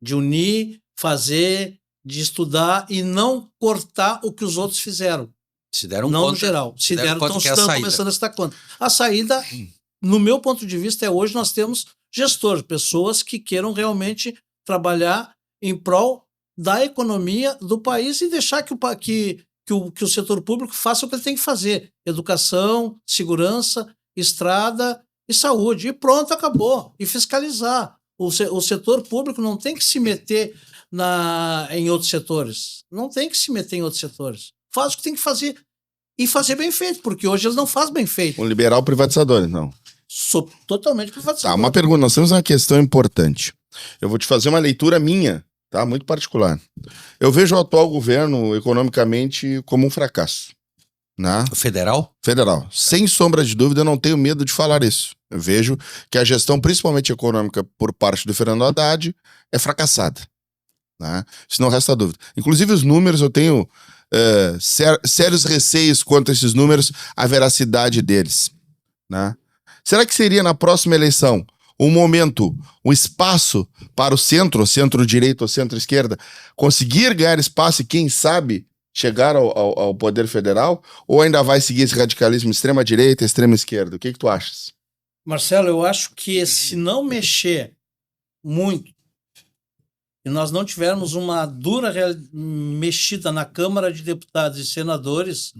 de unir, fazer, de estudar e não cortar o que os outros fizeram. Se deram não conta, no geral. Se deram conta que é estão começando a se dar conta. A saída, no meu ponto de vista, é hoje nós temos gestores, pessoas que queiram realmente trabalhar em prol da economia do país e deixar que o setor público faça o que ele tem que fazer. Educação, segurança, estrada e saúde. E pronto, acabou. E fiscalizar. O setor público não tem que se meter em outros setores. Não tem que se meter em outros setores. Faz o que tem que fazer. E fazer bem feito, porque hoje eles não fazem bem feito. Um liberal privatizador, então. Sou totalmente privatizador. Tá, uma pergunta. Nós temos uma questão importante. Eu vou te fazer uma leitura minha, tá? Muito particular. Eu vejo o atual governo economicamente como um fracasso. Né? Federal? Federal. Sem sombra de dúvida, eu não tenho medo de falar isso. Eu vejo que a gestão, principalmente econômica, por parte do Fernando Haddad, é fracassada. Né? Isso não resta dúvida. Inclusive, os números, eu tenho sérios receios quanto a esses números, a veracidade deles. Né? Será que seria na próxima eleição um momento, um espaço para o centro-direita ou centro-esquerda, conseguir ganhar espaço e, quem sabe, chegar ao poder federal? Ou ainda vai seguir esse radicalismo extrema-direita, extrema-esquerda? O que tu achas? Marcelo, eu acho que se não mexer muito e nós não tivermos uma dura mexida na Câmara de Deputados e Senadores,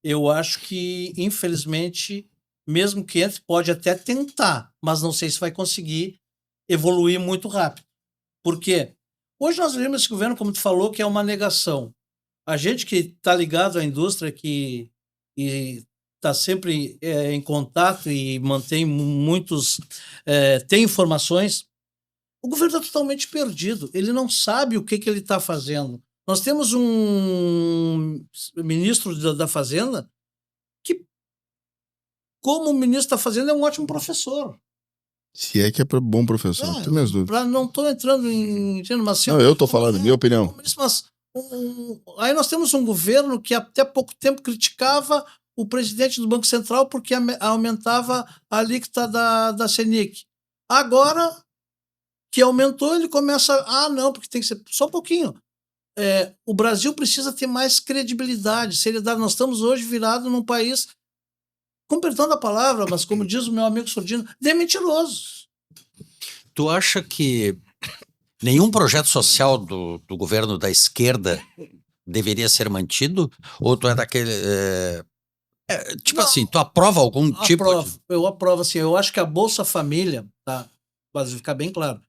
eu acho que, infelizmente, mesmo que entre, pode até tentar, mas não sei se vai conseguir evoluir muito rápido. Por quê? Hoje nós vemos esse governo, como tu falou, que é uma negação. A gente que está ligado à indústria, que está sempre em contato e mantém tem informações, o governo está totalmente perdido. Ele não sabe o que ele está fazendo. Nós temos um ministro da Fazenda que, como o ministro da Fazenda, é um ótimo professor. Se é que é bom professor, não tenho minhas dúvidas. Não estou entrando em... Mas, não, eu estou falando, minha opinião. Mas aí nós temos um governo que até pouco tempo criticava o presidente do Banco Central porque aumentava a alíquota da Selic. Agora que aumentou, ele começa... não, porque tem que ser... Só um pouquinho. O Brasil precisa ter mais credibilidade, seriedade. Nós estamos hoje virados num país, com perdão da palavra, mas como diz o meu amigo Sordino, de mentirosos. Tu acha que nenhum projeto social do governo da esquerda deveria ser mantido? Ou tu é daquele... tipo não, assim, tu aprova algum tipo de... Eu aprovo, assim. Eu acho que a Bolsa Família, tá? Para ficar bem claro,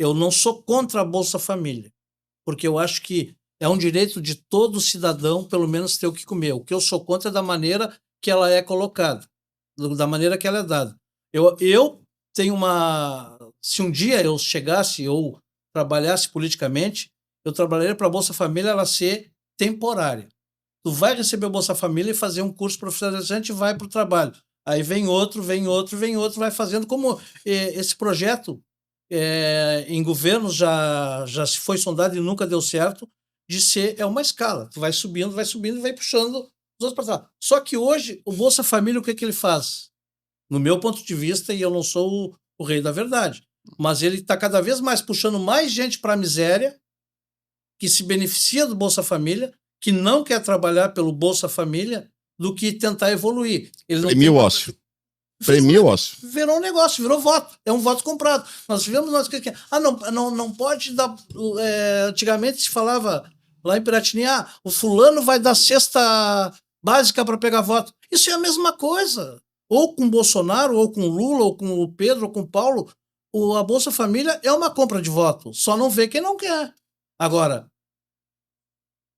eu não sou contra a Bolsa Família, porque eu acho que é um direito de todo cidadão, pelo menos, ter o que comer. O que eu sou contra é da maneira que ela é colocada, da maneira que ela é dada. Eu tenho uma... Se um dia eu chegasse ou trabalhasse politicamente, eu trabalharia para a Bolsa Família ela ser temporária. Tu vai receber a Bolsa Família e fazer um curso profissionalizante e vai para o trabalho. Aí vem outro, vai fazendo. Como esse projeto em governos já se foi sondado e nunca deu certo, de ser uma escala. Tu vai subindo e vai puxando os outros parcelados. Só que hoje, o Bolsa Família, o que ele faz? No meu ponto de vista, e eu não sou o rei da verdade, mas ele está cada vez mais puxando mais gente para a miséria, que se beneficia do Bolsa Família, que não quer trabalhar pelo Bolsa Família, do que tentar evoluir. Ele não Premia o ócio. Premia o ócio. Virou um negócio, virou voto. É um voto comprado. Nós tivemos... não pode dar... antigamente se falava lá em Piratini, o fulano vai dar cesta básica para pegar voto. Isso é a mesma coisa. Ou com Bolsonaro, ou com Lula, ou com o Pedro, ou com o Paulo. A Bolsa Família é uma compra de voto. Só não vê quem não quer. Agora,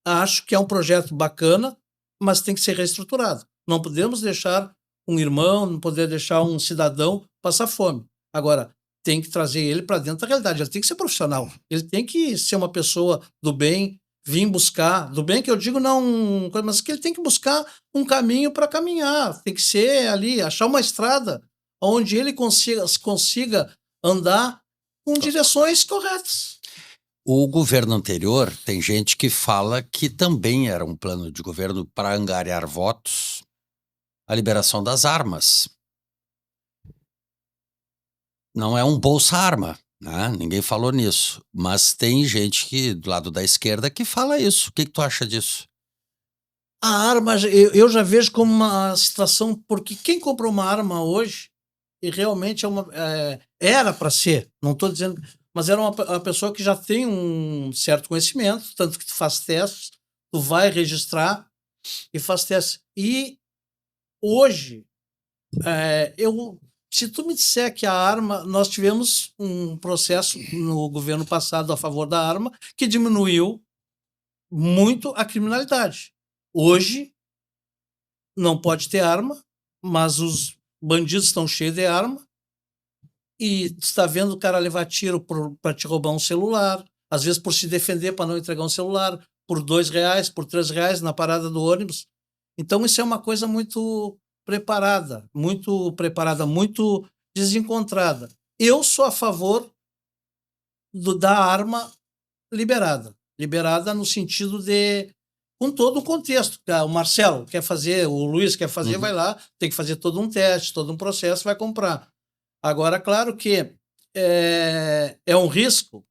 acho que é um projeto bacana, mas tem que ser reestruturado. Não podemos deixar um irmão, não poder deixar um cidadão passar fome. Agora, tem que trazer ele para dentro da realidade. Ele tem que ser profissional. Ele tem que ser uma pessoa do bem, vir buscar, do bem que eu digo não, mas que ele tem que buscar um caminho para caminhar. Tem que ser ali, achar uma estrada onde ele consiga andar com direções corretas. O governo anterior, tem gente que fala que também era um plano de governo para angariar votos, a liberação das armas. Não é um bolsa-arma, né? Ninguém falou nisso. Mas tem gente que, do lado da esquerda, que fala isso. O que tu acha disso? A arma, eu já vejo como uma situação, porque quem comprou uma arma hoje, e realmente era para ser, não estou dizendo, mas era uma pessoa que já tem um certo conhecimento, tanto que tu faz testes, tu vai registrar e faz testes. E hoje, se tu me disser que a arma, nós tivemos um processo no governo passado a favor da arma que diminuiu muito a criminalidade. Hoje, não pode ter arma, mas os bandidos estão cheios de arma e tu está vendo o cara levar tiro para te roubar um celular, às vezes por se defender para não entregar um celular, por R$2, por R$3 na parada do ônibus. Então isso é uma coisa muito preparada, muito desencontrada. Eu sou a favor da arma liberada no sentido de, com todo o contexto. O Marcelo quer fazer, o Luiz quer fazer, vai lá, tem que fazer todo um teste, todo um processo, vai comprar. Agora, claro que é um risco,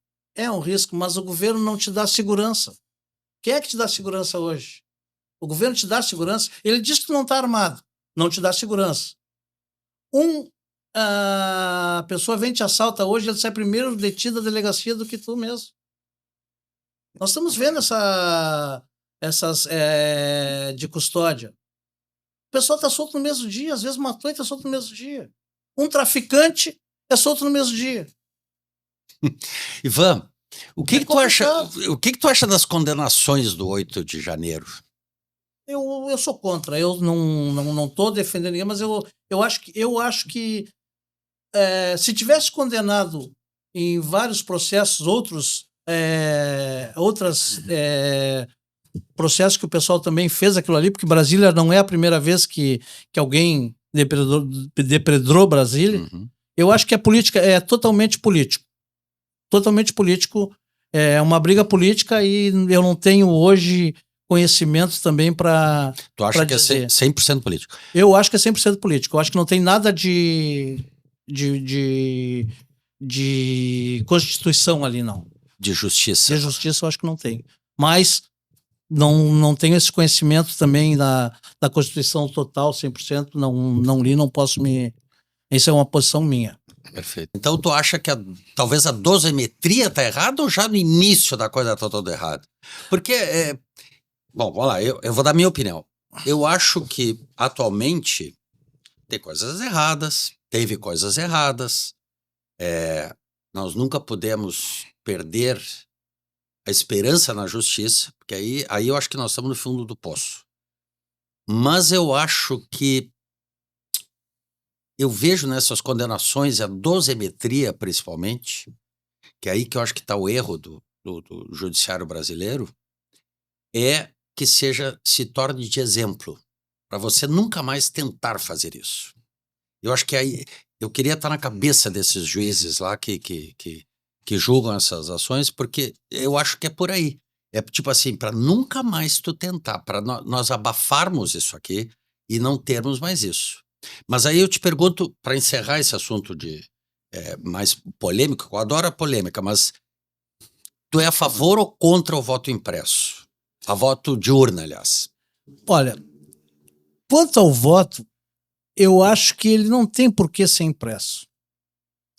mas o governo não te dá segurança. Quem é que te dá segurança hoje? O governo te dá segurança, ele diz que não está armado, não te dá segurança. A pessoa vem te assalta hoje, ele sai primeiro detido da delegacia do que tu mesmo. Nós estamos vendo essas de custódia. O pessoal está solto no mesmo dia, às vezes matou e está solto no mesmo dia. Um traficante é solto no mesmo dia. Ivan, o que que tu acha das condenações do 8 de janeiro? Eu sou contra, eu não estou defendendo ninguém, mas eu acho que se tivesse condenado em vários processos, outros processos que o pessoal também fez aquilo ali, porque Brasília não é a primeira vez que alguém depredou Brasília. Eu acho que a política é totalmente político. Totalmente político. É uma briga política e eu não tenho hoje conhecimento também para Tu acha que dizer. É 100% político? Eu acho que é 100% político. Eu acho que não tem nada de Constituição ali, não. De justiça. De justiça eu acho que não tem. Mas não tenho esse conhecimento também da Constituição total, 100%. Não li, não posso me... Essa é uma posição minha. Perfeito. Então tu acha que talvez a dosimetria está errada ou já no início da coisa está toda errada? Porque... Bom, vamos lá, eu vou dar minha opinião. Eu acho que, atualmente, tem coisas erradas, teve coisas erradas. Nós nunca podemos perder a esperança na justiça, porque aí eu acho que nós estamos no fundo do poço. Mas eu acho que eu vejo nessas condenações, a dosimetria principalmente, que é aí que eu acho que está o erro do judiciário brasileiro, que se torne de exemplo, para você nunca mais tentar fazer isso. Eu acho que aí, eu queria estar na cabeça desses juízes lá que julgam essas ações, porque eu acho que é por aí. É tipo assim, para nunca mais tu tentar, para nós abafarmos isso aqui e não termos mais isso. Mas aí eu te pergunto, para encerrar esse assunto mais polêmico, eu adoro a polêmica, mas tu é a favor ou contra o voto impresso? A voto de urna, aliás. Olha, quanto ao voto, eu acho que ele não tem por que ser impresso.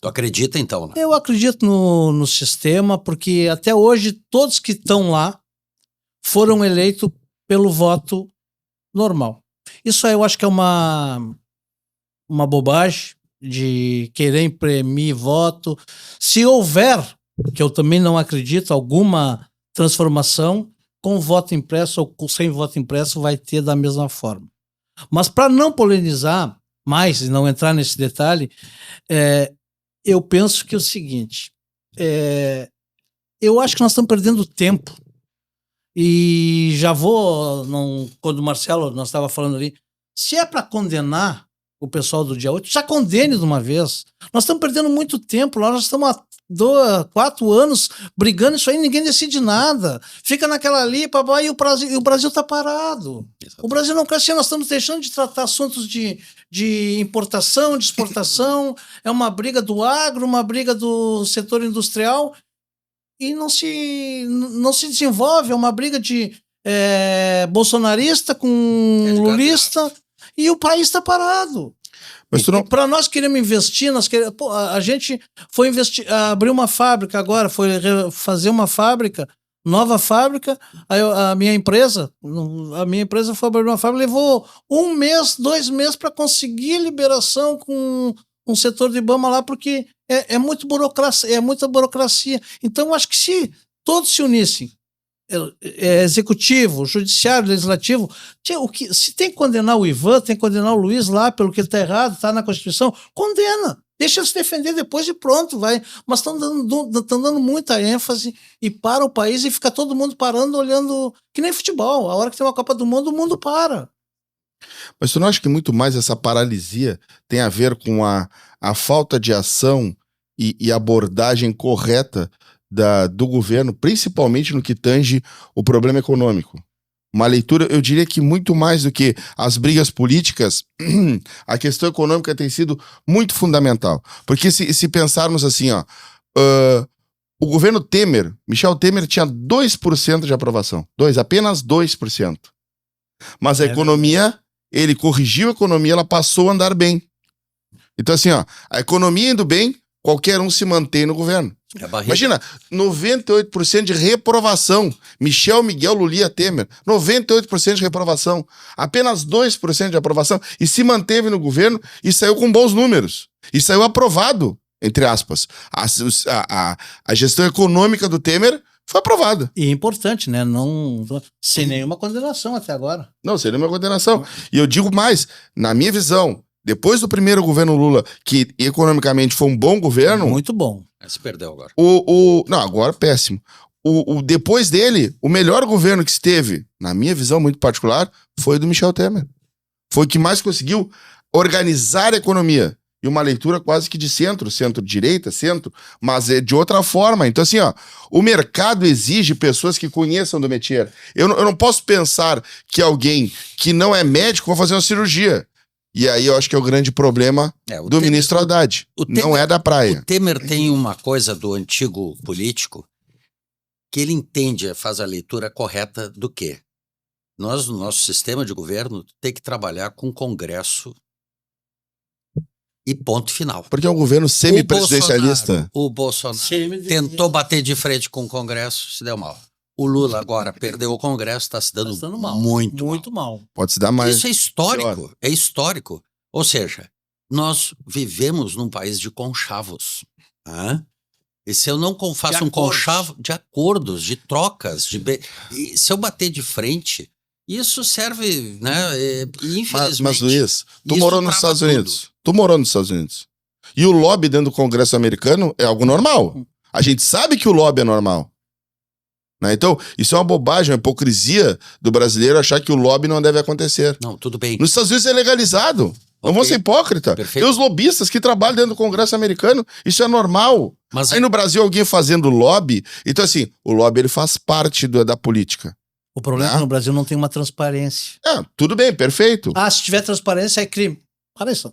Tu acredita então, né? Eu acredito no sistema, porque até hoje todos que estão lá foram eleitos pelo voto normal. Isso aí eu acho que é uma bobagem de querer imprimir voto. Se houver, que eu também não acredito, alguma transformação, com voto impresso ou sem voto impresso vai ter da mesma forma. Mas para não polemizar mais e não entrar nesse detalhe, eu penso que é o seguinte, eu acho que nós estamos perdendo tempo e já vou, quando o Marcelo, nós estava falando ali, se é para condenar o pessoal do dia 8, já condene de uma vez. Nós estamos perdendo muito tempo lá, nós estamos há 4 anos brigando isso aí, ninguém decide nada. Fica naquela ali, papai, e o Brasil está parado. Exatamente. O Brasil não cresce, nós estamos deixando de tratar assuntos de importação, de exportação, é uma briga do agro, uma briga do setor industrial, e não se desenvolve, é uma briga de bolsonarista com lulista, e o país está parado. Para nós queremos investir, a gente foi abrir uma fábrica agora, foi fazer uma fábrica, nova fábrica, a minha empresa foi abrir uma fábrica, levou 1 mês, 2 meses para conseguir liberação com um setor de IBAMA lá, porque é muita burocracia. Então, eu acho que se todos se unissem, executivo, judiciário, legislativo, se tem que condenar o Ivan, tem que condenar o Luiz lá pelo que está errado, está na Constituição, condena, deixa ele se defender depois e pronto, vai. Mas estão dando muita ênfase e para o país e fica todo mundo parando, olhando, que nem futebol, a hora que tem uma Copa do Mundo, o mundo para. Mas tu não acha que muito mais essa paralisia tem a ver com a falta de ação e abordagem correta do governo, principalmente no que tange o problema econômico? Uma leitura, eu diria que muito mais do que as brigas políticas, a questão econômica tem sido muito fundamental. Porque se pensarmos assim, o governo Temer, Michel Temer, tinha 2% de aprovação. Apenas 2%. Mas a economia, ele corrigiu a economia, ela passou a andar bem. Então assim, a economia indo bem, qualquer um se mantém no governo. Imagina, 98% de reprovação. Michel, Miguel, Lulia, Temer. 98% de reprovação. Apenas 2% de aprovação. E se manteve no governo e saiu com bons números. E saiu aprovado, entre aspas. A gestão econômica do Temer foi aprovada. E é importante, né? Não, sem nenhuma condenação até agora. Não, sem nenhuma condenação. E eu digo mais, na minha visão, depois do primeiro governo Lula, que economicamente foi um bom governo... Muito bom. Se perdeu agora. Não, agora péssimo. Depois dele, o melhor governo que esteve, na minha visão muito particular, foi do Michel Temer. Foi o que mais conseguiu organizar a economia. E uma leitura quase que de centro-direita, mas é de outra forma. Então assim, o mercado exige pessoas que conheçam do métier. Eu não posso pensar que alguém que não é médico vai fazer uma cirurgia. E aí eu acho que é o grande problema do ministro Haddad. Não é da praia. O Temer tem uma coisa do antigo político que ele entende, faz a leitura correta do quê? Nós, no nosso sistema de governo, tem que trabalhar com o Congresso e ponto final. Porque é um governo semi-presidencialista. O Bolsonaro tentou bater de frente com o Congresso, se deu mal. O Lula agora perdeu o Congresso, está se dando muito mal. Pode se dar mais. Isso é histórico. Ou seja, nós vivemos num país de conchavos. E se eu não faço um conchavo de acordos, de trocas, e se eu bater de frente, isso serve, né? Infelizmente. Mas Luiz, tu morou nos Estados Unidos. Tu morou nos Estados Unidos. E o lobby dentro do Congresso americano é algo normal. A gente sabe que o lobby é normal. Né? Então, isso é uma bobagem, uma hipocrisia do brasileiro achar que o lobby não deve acontecer. Não, tudo bem. Nos Estados Unidos é legalizado. Não vou ser hipócrita. Perfeito. Tem os lobistas que trabalham dentro do Congresso americano, isso é normal. Mas Aí no Brasil alguém fazendo lobby, então assim, o lobby ele faz parte da política. O problema é que no Brasil não tem uma transparência. Tudo bem, perfeito. Se tiver transparência é crime. Para isso.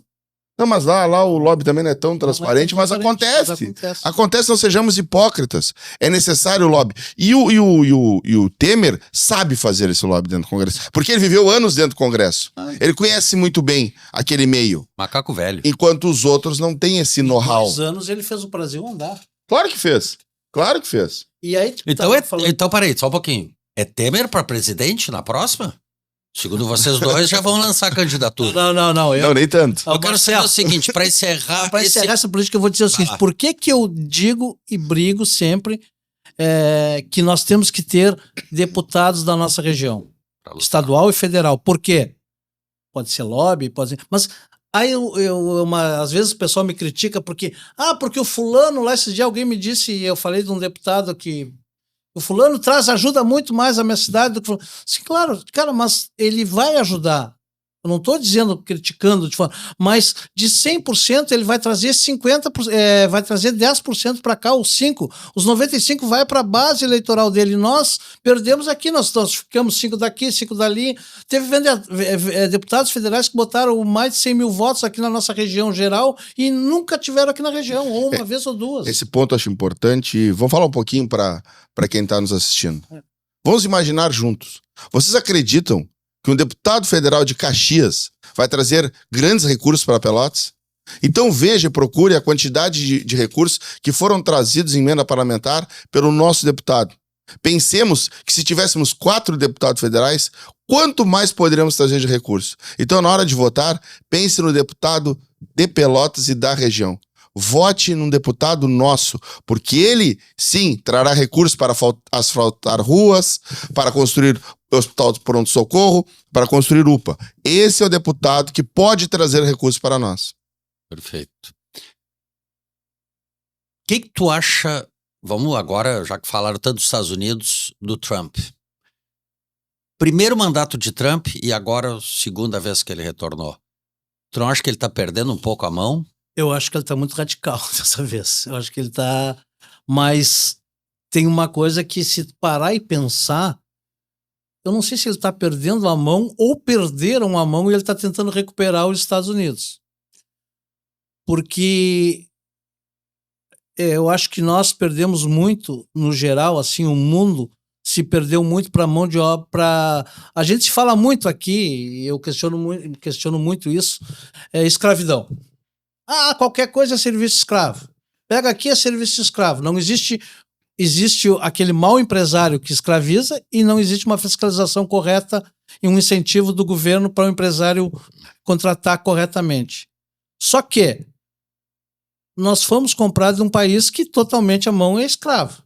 Não, mas lá o lobby também não é tão transparente, mas acontece. Acontece, não sejamos hipócritas. É necessário o lobby. E o Temer sabe fazer esse lobby dentro do Congresso. Porque ele viveu anos dentro do Congresso. Ele conhece muito bem aquele meio. Macaco velho. Enquanto os outros não têm esse know-how. 2 anos ele fez o Brasil andar. Claro que fez. Claro que fez. E aí, Então, peraí, só um pouquinho. É Temer para presidente na próxima? Segundo vocês dois, já vão lançar a candidatura. Não. Não, nem tanto. Eu quero saber o seguinte, para encerrar... Para encerrar essa política, eu vou dizer o seguinte, por que eu digo e brigo sempre que nós temos que ter deputados da nossa região, estadual e federal? Por quê? Pode ser lobby, pode ser... Mas aí às vezes o pessoal me critica porque o fulano lá, esse dia alguém me disse, eu falei de um deputado que o fulano ajuda muito mais a minha cidade do que... Sim, claro, cara, mas ele vai ajudar. Eu não estou dizendo, criticando, mas de 100% ele vai trazer 50%, vai trazer 10% para cá, ou 5%. Os 95% vai para a base eleitoral dele. Nós perdemos aqui, nós ficamos 5 daqui, 5 dali. Teve deputados federais que botaram mais de 100 mil votos aqui na nossa região geral e nunca tiveram aqui na região, ou uma vez ou duas. Esse ponto eu acho importante. Vamos falar um pouquinho para quem está nos assistindo. Vamos imaginar juntos. Vocês acreditam que um deputado federal de Caxias vai trazer grandes recursos para Pelotas? Então veja e procure a quantidade de recursos que foram trazidos em emenda parlamentar pelo nosso deputado. Pensemos que se tivéssemos 4 deputados federais, quanto mais poderíamos trazer de recursos? Então, na hora de votar, pense no deputado de Pelotas e da região. Vote num deputado nosso, porque ele, sim, trará recursos para asfaltar ruas, para construir hospital de pronto-socorro, para construir UPA. Esse é o deputado que pode trazer recursos para nós. Perfeito. O que tu acha, vamos agora, já que falaram tanto dos Estados Unidos, do Trump. Primeiro mandato de Trump e agora a segunda vez que ele retornou. Tu não acha que ele está perdendo um pouco a mão? Eu acho que ele está muito radical dessa vez. Eu acho que ele está... Mas tem uma coisa que, se parar e pensar, eu não sei se ele está perdendo a mão ou perderam a mão e ele está tentando recuperar os Estados Unidos. Porque eu acho que nós perdemos muito, no geral, assim, o mundo se perdeu muito para mão de obra. A gente se fala muito aqui, eu questiono muito isso, escravidão. Qualquer coisa é serviço escravo. Pega aqui, é serviço escravo. Não existe aquele mau empresário que escraviza e não existe uma fiscalização correta e um incentivo do governo para o empresário contratar corretamente. Só que nós fomos comprados de um país que totalmente a mão é escrava.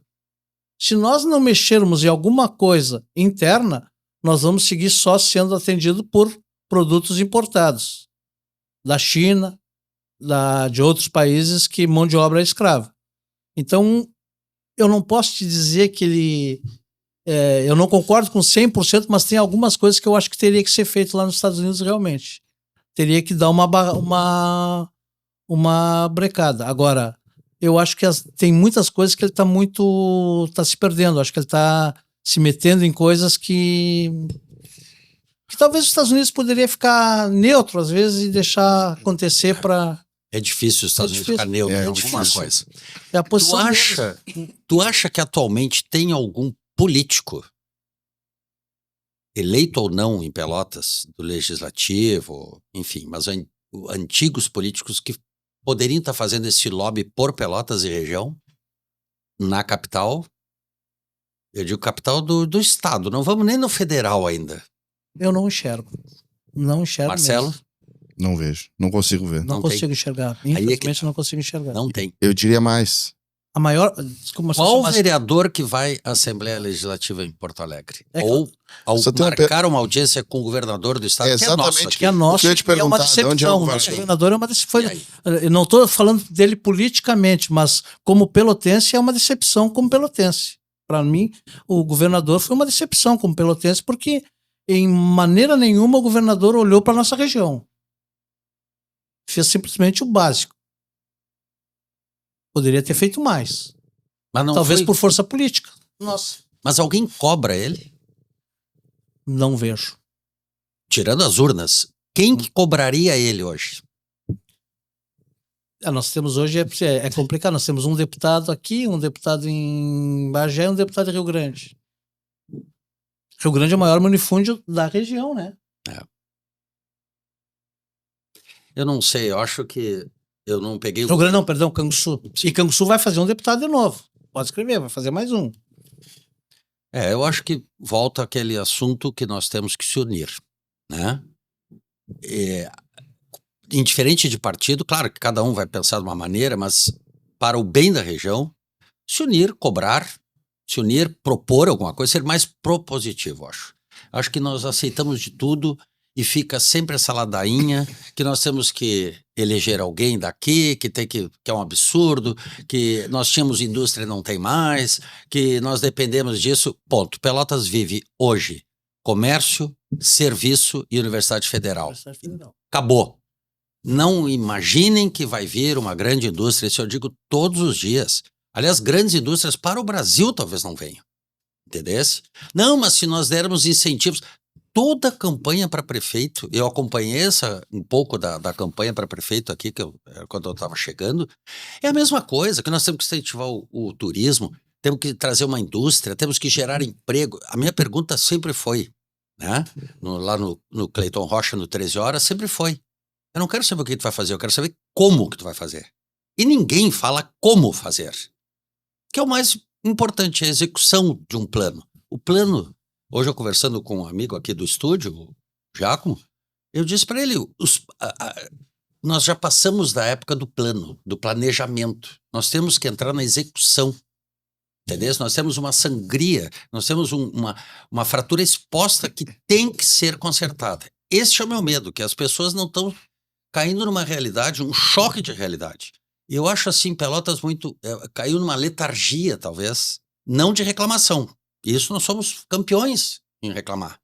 Se nós não mexermos em alguma coisa interna, nós vamos seguir só sendo atendido por produtos importados da China, de outros países que mão de obra é escrava. Então, eu não posso te dizer que ele... eu não concordo com 100%, mas tem algumas coisas que eu acho que teria que ser feito lá nos Estados Unidos realmente. Teria que dar uma brecada. Agora, eu acho que tem muitas coisas que ele está se perdendo. Acho que ele está se metendo em coisas que talvez os Estados Unidos poderia ficar neutro às vezes e deixar acontecer para... É difícil os Estados Unidos ficar neutro em alguma coisa. É a posição tu acha que atualmente tem algum político, eleito ou não em Pelotas, do Legislativo, enfim, mas antigos políticos que poderiam estar fazendo esse lobby por Pelotas e região, na capital? Eu digo capital do estado, não vamos nem no federal ainda. Eu não enxergo. Não enxergo Marcelo? mesmo. Não vejo, não consigo ver. Não consigo enxergar. Infelizmente, não consigo enxergar. Não tem. Eu diria mais. A maior... Desculpa, qual vereador que vai à Assembleia Legislativa em Porto Alegre? Ou marcar uma audiência com o governador do estado, que é nosso. Que é nosso. É uma decepção. O governador é uma decepção. Eu não estou falando dele politicamente, mas como pelotense é uma decepção como pelotense. Para mim, o governador foi uma decepção como pelotense, porque em maneira nenhuma o governador olhou para a nossa região. Fez simplesmente o básico. Poderia ter feito mais. Mas não Talvez foi... por força política. Nossa. Mas alguém cobra ele? Não vejo. Tirando as urnas, quem que cobraria ele hoje? Nós temos hoje, é complicado, nós temos um deputado aqui, um deputado em Bagé e um deputado em Rio Grande. Rio Grande é o maior minifúndio da região, né? Eu não sei, eu acho que eu não peguei... Rio Grande não, perdão, Canguçu. E Canguçu vai fazer um deputado de novo. Pode escrever, vai fazer mais um. Eu acho que volta aquele assunto que nós temos que se unir, né? Indiferente de partido, claro que cada um vai pensar de uma maneira, mas para o bem da região, se unir, cobrar, se unir, propor alguma coisa, ser mais propositivo, acho. Acho que nós aceitamos de tudo e fica sempre essa ladainha que nós temos que eleger alguém daqui, que é um absurdo, que nós tínhamos indústria e não tem mais, que nós dependemos disso. Ponto. Pelotas vive hoje comércio, serviço e Universidade Federal. Acabou. Não imaginem que vai vir uma grande indústria, isso eu digo todos os dias. Aliás, grandes indústrias para o Brasil talvez não venham. Entendesse? Não, mas se nós dermos incentivos... Toda a campanha para prefeito, eu acompanhei um pouco da campanha para prefeito aqui, quando eu estava chegando, é a mesma coisa, que nós temos que incentivar o turismo, temos que trazer uma indústria, temos que gerar emprego. A minha pergunta sempre foi, né? Lá no Cleiton Rocha, no 13 Horas, sempre foi. Eu não quero saber o que tu vai fazer, eu quero saber como que tu vai fazer. E ninguém fala como fazer. Que é o mais importante, a execução de um plano. O plano... Hoje eu conversando com um amigo aqui do estúdio, o Giacomo, eu disse para ele, nós já passamos da época do plano, do planejamento. Nós temos que entrar na execução, entendeu? Nós temos uma sangria, nós temos uma fratura exposta que tem que ser consertada. Esse é o meu medo, que as pessoas não estão caindo numa realidade, um choque de realidade. E eu acho assim, Pelotas caiu numa letargia, talvez, não de reclamação. Isso nós somos campeões em reclamar,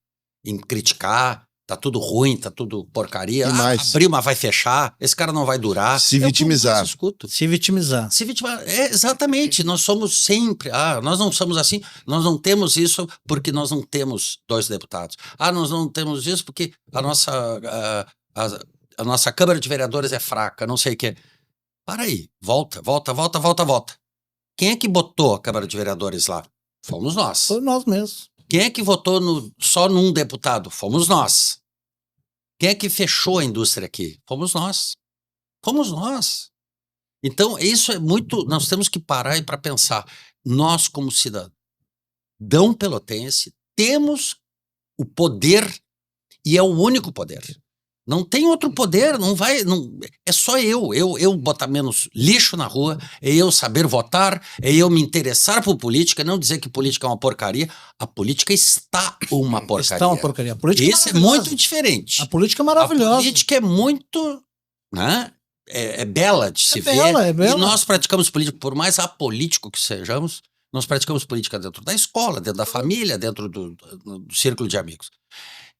em criticar, tá tudo ruim, tá tudo porcaria, abriu, mas vai fechar, esse cara não vai durar. Se vitimizar. Se vitimizar. Se vitimizar, exatamente, nós somos sempre, nós não somos assim, nós não temos isso porque nós não temos 2 deputados. Nós não temos isso porque a nossa Câmara de Vereadores é fraca, não sei o quê. Para aí, volta. Quem é que botou a Câmara de Vereadores lá? Fomos nós. Foi nós mesmos. Quem é que votou só num deputado? Fomos nós. Quem é que fechou a indústria aqui? Fomos nós. Então, isso é muito... Nós temos que parar e para pensar. Nós, como cidadão pelotense, temos o poder e é o único poder. Não tem outro poder, é só eu botar menos lixo na rua, é eu saber votar, é eu me interessar por política, não dizer que política é uma porcaria. A política está uma porcaria. Está uma porcaria. A política Isso é muito diferente. A política é maravilhosa. A política é muito, né? É bela de se ver. É bela. E nós praticamos política, por mais apolítico que sejamos, nós praticamos política dentro da escola, dentro da família, dentro do círculo de amigos.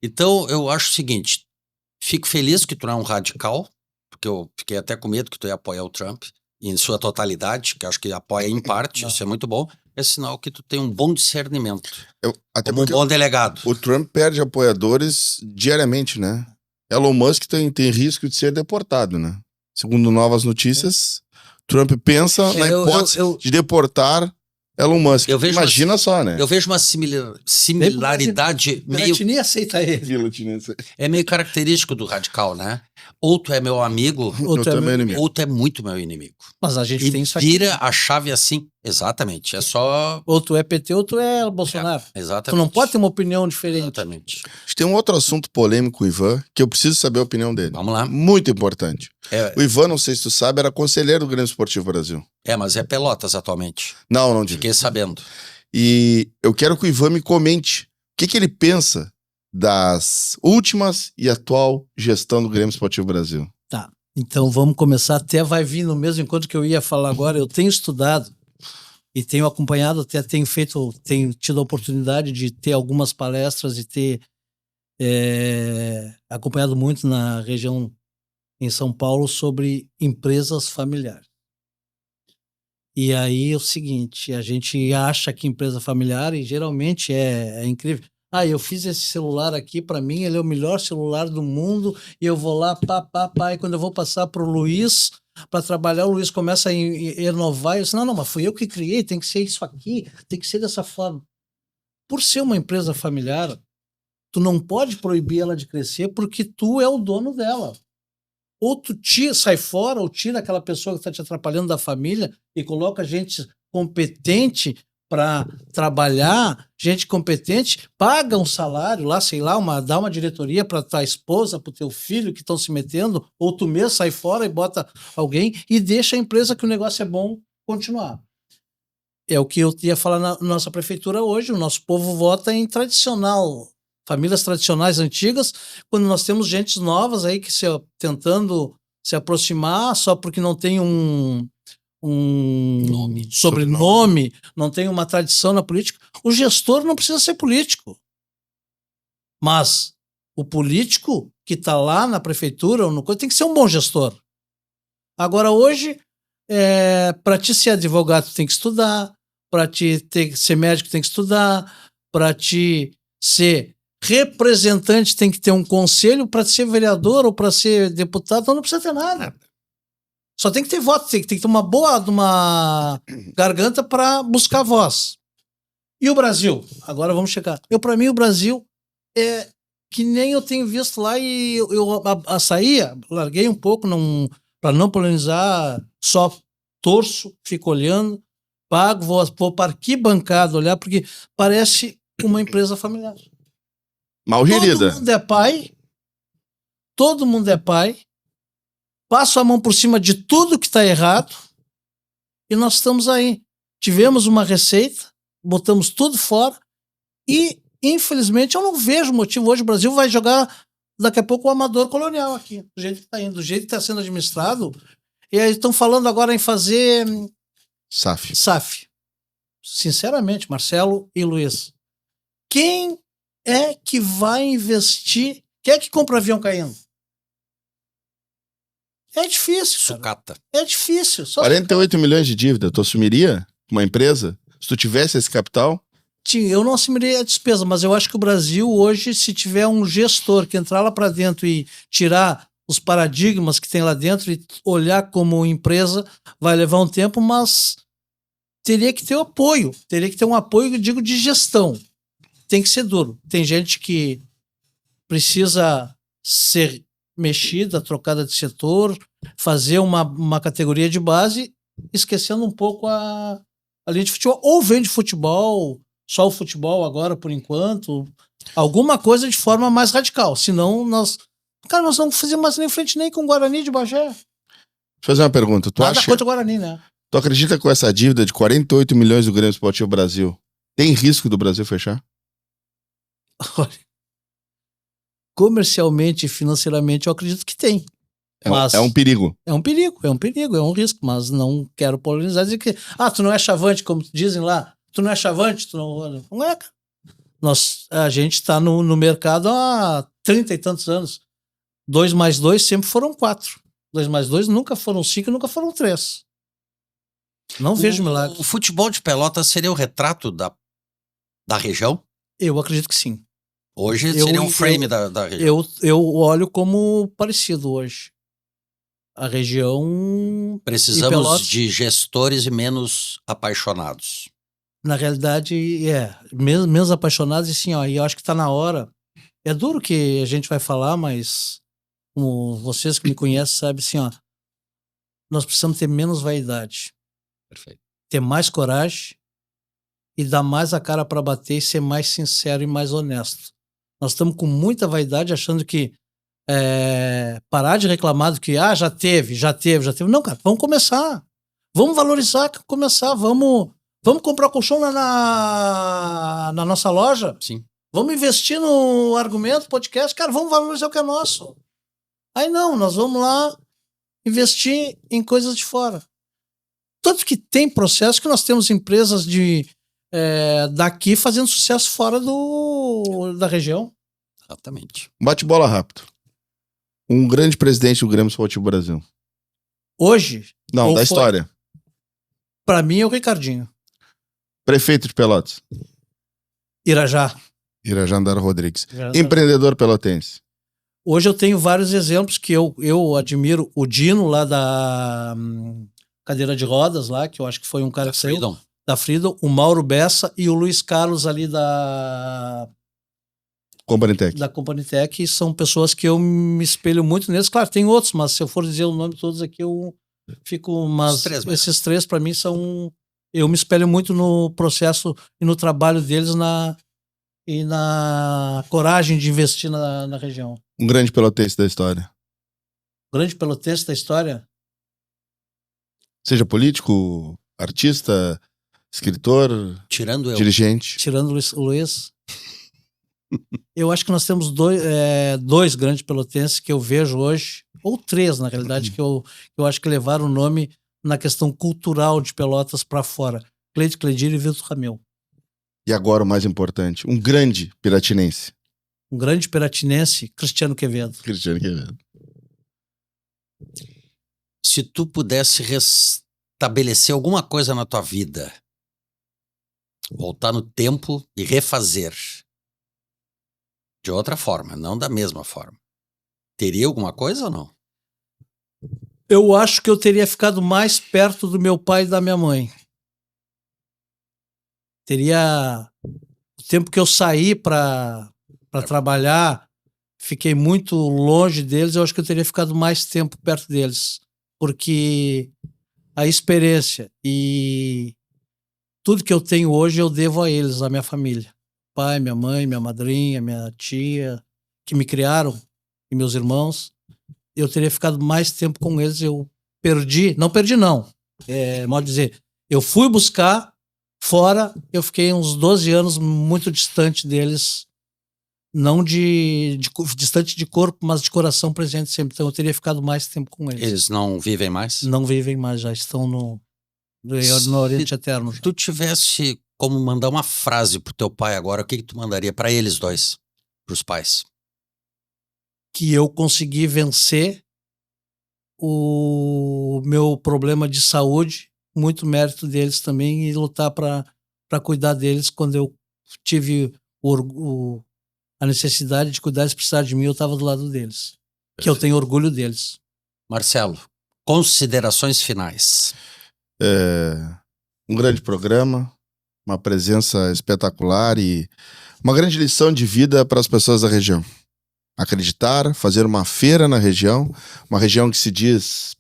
Então, eu acho o seguinte... Fico feliz que tu não é um radical, porque eu fiquei até com medo que tu ia apoiar o Trump, em sua totalidade, que acho que apoia em parte, isso é muito bom. É sinal que tu tem um bom discernimento, como um bom delegado. O Trump perde apoiadores diariamente, né? Elon Musk tem risco de ser deportado, né? Segundo novas notícias, Trump pensa na hipótese de deportar Elon Musk. Imagina só, né? Eu vejo uma similaridade meio... Piratini aceita ele. É meio característico do radical, né? Ou tu é meu amigo, ou tu é muito meu inimigo. Mas a gente tem isso aqui. Vira a chave assim, exatamente. É só... Ou tu é PT ou tu é Bolsonaro. Exatamente. Tu não pode ter uma opinião diferente. Exatamente. A gente tem um outro assunto polêmico, Ivan, que eu preciso saber a opinião dele. Vamos lá. Muito importante. O Ivan, não sei se tu sabe, era conselheiro do Grêmio Esportivo Brasil. Mas é Pelotas atualmente. Não digo. Fiquei sabendo. E eu quero que o Ivan me comente o que ele pensa das últimas e atual gestão do Grêmio Esportivo Brasil. Tá, então vamos começar, até vai vir no mesmo encontro que eu ia falar agora. Eu tenho estudado e tenho acompanhado, até tenho tido a oportunidade de ter algumas palestras e ter acompanhado muito na região em São Paulo sobre empresas familiares. E aí é o seguinte, a gente acha que empresa familiar, e geralmente é incrível. Eu fiz esse celular aqui, para mim, ele é o melhor celular do mundo, e eu vou lá, e quando eu vou passar pro Luiz para trabalhar, o Luiz começa a inovar, e eu disse, não, mas fui eu que criei, tem que ser isso aqui, tem que ser dessa forma. Por ser uma empresa familiar, tu não pode proibir ela de crescer porque tu é o dono dela. Ou tu sai fora, ou tira aquela pessoa que está te atrapalhando da família e coloca gente competente para trabalhar, gente competente, paga um salário lá, sei lá, dá uma diretoria para tua esposa, para o teu filho que estão se metendo, ou tu mesmo sai fora e bota alguém e deixa a empresa que o negócio é bom continuar. É o que eu ia falar na nossa prefeitura hoje, o nosso povo vota em tradicional, famílias tradicionais antigas, quando nós temos gente novas aí que tentando se aproximar só porque não tem um sobrenome, não tem uma tradição na política. O gestor não precisa ser político. Mas o político que está lá na prefeitura ou no coisa tem que ser um bom gestor. Agora, hoje, para te ser advogado, tem que estudar, para te ser médico, tem que estudar, para te ser representante, tem que ter um conselho, para ser vereador ou para ser deputado, então não precisa ter nada. Só tem que ter voto, tem que ter uma garganta para buscar voz. E o Brasil? Agora vamos chegar. Para mim, o Brasil é que nem eu tenho visto lá, e eu saía, larguei um pouco para não polemizar, só torço, fico olhando, pago, vou para arquibancada olhar, porque parece uma empresa familiar. Mal gerida. Todo mundo é pai, passo a mão por cima de tudo que está errado, e nós estamos aí. Tivemos uma receita, botamos tudo fora, e infelizmente eu não vejo motivo. Hoje o Brasil vai jogar daqui a pouco o amador colonial aqui, do jeito que está indo, do jeito que está sendo administrado. E aí estão falando agora em fazer SAF. Sinceramente, Marcelo e Luiz, quem é que vai investir? Quem é que compra avião caindo? É difícil. Sucata. É difícil. 48 milhões de dívida, tu assumiria uma empresa? Se tu tivesse esse capital? Eu não assumiria a despesa, mas eu acho que o Brasil hoje, se tiver um gestor que entrar lá para dentro e tirar os paradigmas que tem lá dentro e olhar como empresa, vai levar um tempo, mas teria que ter o apoio. Teria que ter um apoio, eu digo, de gestão. Tem que ser duro. Tem gente que precisa ser mexida, trocada de setor, fazer uma categoria de base, esquecendo um pouco a linha de futebol. Ou vende futebol, só o futebol agora, por enquanto. Alguma coisa de forma mais radical. Senão, nós não vamos fazer mais nem frente nem com o Guarani de Bagé. Deixa eu fazer uma pergunta. Nada contra o Guarani, né? Tu acredita que com essa dívida de 48 milhões do Grêmio Esportivo Brasil, tem risco do Brasil fechar? Olha, comercialmente e financeiramente eu acredito que tem. É um perigo. É um perigo, é um risco, mas não quero polarizar, dizer que tu não é chavante, como dizem lá, tu não é chavante, tu não é, cara. A gente está no mercado há 30 e tantos anos. 2 mais 2 sempre foram 4. 2 mais 2 nunca foram 5, nunca foram 3. Não vejo milagre. O futebol de Pelotas seria o retrato da região? Eu acredito que sim. Hoje seria um frame da região. Eu olho como parecido hoje. A região... Precisamos de gestores e menos apaixonados. Na realidade, menos apaixonados, e sim, e eu acho que está na hora. É duro que a gente vai falar, mas como vocês que me conhecem sabem, assim, nós precisamos ter menos vaidade. Perfeito. Ter mais coragem e dar mais a cara para bater e ser mais sincero e mais honesto. Nós estamos com muita vaidade, achando que parar de reclamar do que já teve. Não, cara, vamos começar. Vamos valorizar, começar. Vamos comprar colchão na nossa loja. Sim. Vamos investir no argumento, podcast. Cara, vamos valorizar o que é nosso. Aí não, nós vamos lá investir em coisas de fora. Tanto que tem processo que nós temos empresas daqui fazendo sucesso fora da região. Exatamente. Bate-bola rápido. Um grande presidente do Grêmio Esportivo Brasil. Hoje? Não, da história. Para mim é o Ricardinho. Prefeito de Pelotas. Irajá. Irajá Andara Rodrigues. Irajá. Empreendedor pelotense. Hoje eu tenho vários exemplos que eu admiro. O Dino, lá da cadeira de rodas, lá, que eu acho que foi um cara Da que saiu. Freedom. Da Freedom. O Mauro Bessa e o Luiz Carlos ali da Companitec. Companitec. São pessoas que eu me espelho muito neles. Claro, tem outros, mas se eu for dizer o nome de todos aqui, eu fico... Mas esses três, para mim, são... Eu me espelho muito no processo e no trabalho deles e na coragem de investir na região. Um grande pelotense da história. Grande pelotense da história? Seja político, artista, escritor, Tirando dirigente. Tirando o Luiz. Eu acho que nós temos dois grandes pelotenses que eu vejo hoje, ou três, na realidade, que eu acho que levaram o nome na questão cultural de Pelotas para fora. Cleide Cledir e Vitor Ramil. E agora o mais importante, um grande piratinense. Um grande piratinense, Cristiano Quevedo. Cristiano Quevedo. Se tu pudesse restabelecer alguma coisa na tua vida, voltar no tempo e refazer de outra forma, não da mesma forma, teria alguma coisa ou não? Eu acho que eu teria ficado mais perto do meu pai e da minha mãe. Teria... O tempo que eu saí para trabalhar, fiquei muito longe deles, eu acho que eu teria ficado mais tempo perto deles. Porque a experiência e tudo que eu tenho hoje eu devo a eles, à minha família. Pai, minha mãe, minha madrinha, minha tia, que me criaram, e meus irmãos. Eu teria ficado mais tempo com eles, eu perdi, não, modo de dizer, eu fui buscar fora, eu fiquei uns 12 anos muito distante deles, não distante de corpo, mas de coração presente sempre, então eu teria ficado mais tempo com eles. Eles não vivem mais? Não vivem mais, já estão no Oriente Eterno. Se tu tivesse como mandar uma frase pro teu pai agora, o que tu mandaria para eles dois, pros pais? Que eu consegui vencer o meu problema de saúde, muito mérito deles também, e lutar para cuidar deles. Quando eu tive a necessidade de cuidar, se precisar de mim, eu estava do lado deles. Que eu tenho orgulho deles. Marcelo, considerações finais. Um grande programa, uma presença espetacular e uma grande lição de vida para as pessoas da região. Acreditar, fazer uma feira na região, uma região que se diz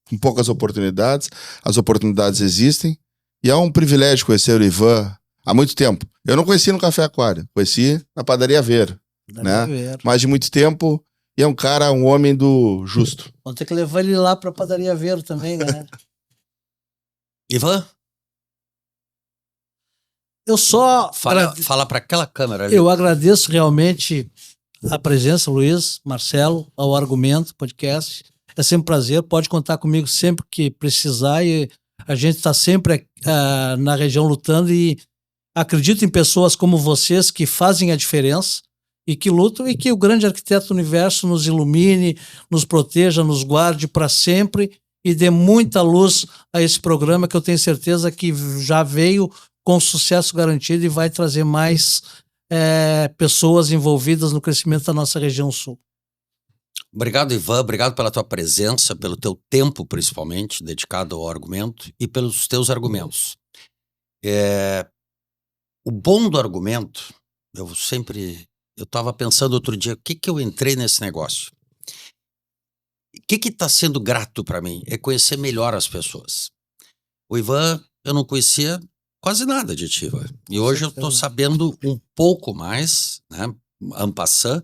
com poucas oportunidades, as oportunidades existem, e é um privilégio conhecer o Ivan há muito tempo. Eu não conheci no Café Aquário, conheci na Padaria Ver, né? Mais de muito tempo, e é um cara, um homem do justo. Vamos ter que levar ele lá pra Padaria Ver também, né? Ivan? Eu só... Fala para aquela câmera ali. Eu agradeço realmente a presença, Luiz, Marcelo, ao Argumento Podcast. É sempre um prazer, pode contar comigo sempre que precisar, e a gente está sempre na região lutando, e acredito em pessoas como vocês que fazem a diferença e que lutam, e que o grande arquiteto do universo nos ilumine, nos proteja, nos guarde para sempre e dê muita luz a esse programa, que eu tenho certeza que já veio com sucesso garantido e vai trazer mais pessoas envolvidas no crescimento da nossa região sul. Obrigado, Ivan. Obrigado pela tua presença, pelo teu tempo, principalmente, dedicado ao argumento, e pelos teus argumentos. O bom do argumento, eu estava pensando outro dia, o que eu entrei nesse negócio? O que está sendo grato para mim? É conhecer melhor as pessoas. O Ivan, eu não conhecia quase nada de ti, Ivan. E hoje eu estou sabendo um pouco mais, né, en passant,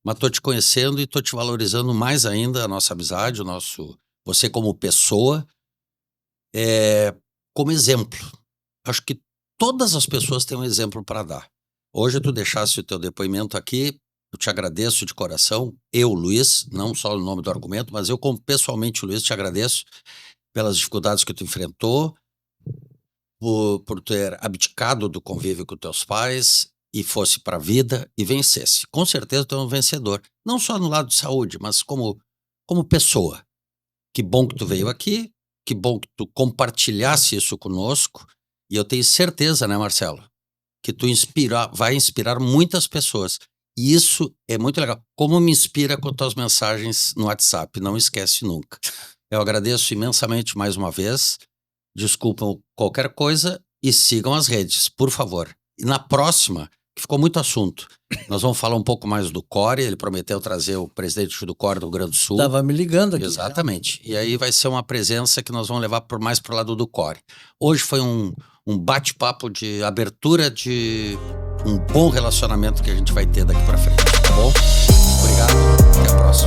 mas estou te conhecendo e estou te valorizando mais ainda a nossa amizade, você como pessoa, como exemplo. Acho que todas as pessoas têm um exemplo para dar. Hoje tu deixaste o teu depoimento aqui, eu te agradeço de coração. Eu, Luiz, não só o nome do argumento, mas eu como pessoalmente, Luiz, te agradeço pelas dificuldades que tu enfrentou, por ter abdicado do convívio com teus pais e fosse para a vida e vencesse. Com certeza tu é um vencedor. Não só no lado de saúde, mas como pessoa. Que bom que tu veio aqui. que bom que tu compartilhasse isso conosco. E eu tenho certeza, né, Marcelo, que tu vai inspirar muitas pessoas. E isso é muito legal. Como me inspira com tuas mensagens no WhatsApp. Não esquece nunca. Eu agradeço imensamente mais uma vez. Desculpam qualquer coisa e sigam as redes, por favor. E na próxima, que ficou muito assunto, nós vamos falar um pouco mais do CORE. Ele prometeu trazer o presidente do CORE do Rio Grande do Sul. Tava me ligando aqui. Exatamente. E aí vai ser uma presença que nós vamos levar mais para o lado do CORE. Hoje foi um bate-papo de abertura de um bom relacionamento que a gente vai ter daqui para frente, tá bom? Obrigado, até a próxima.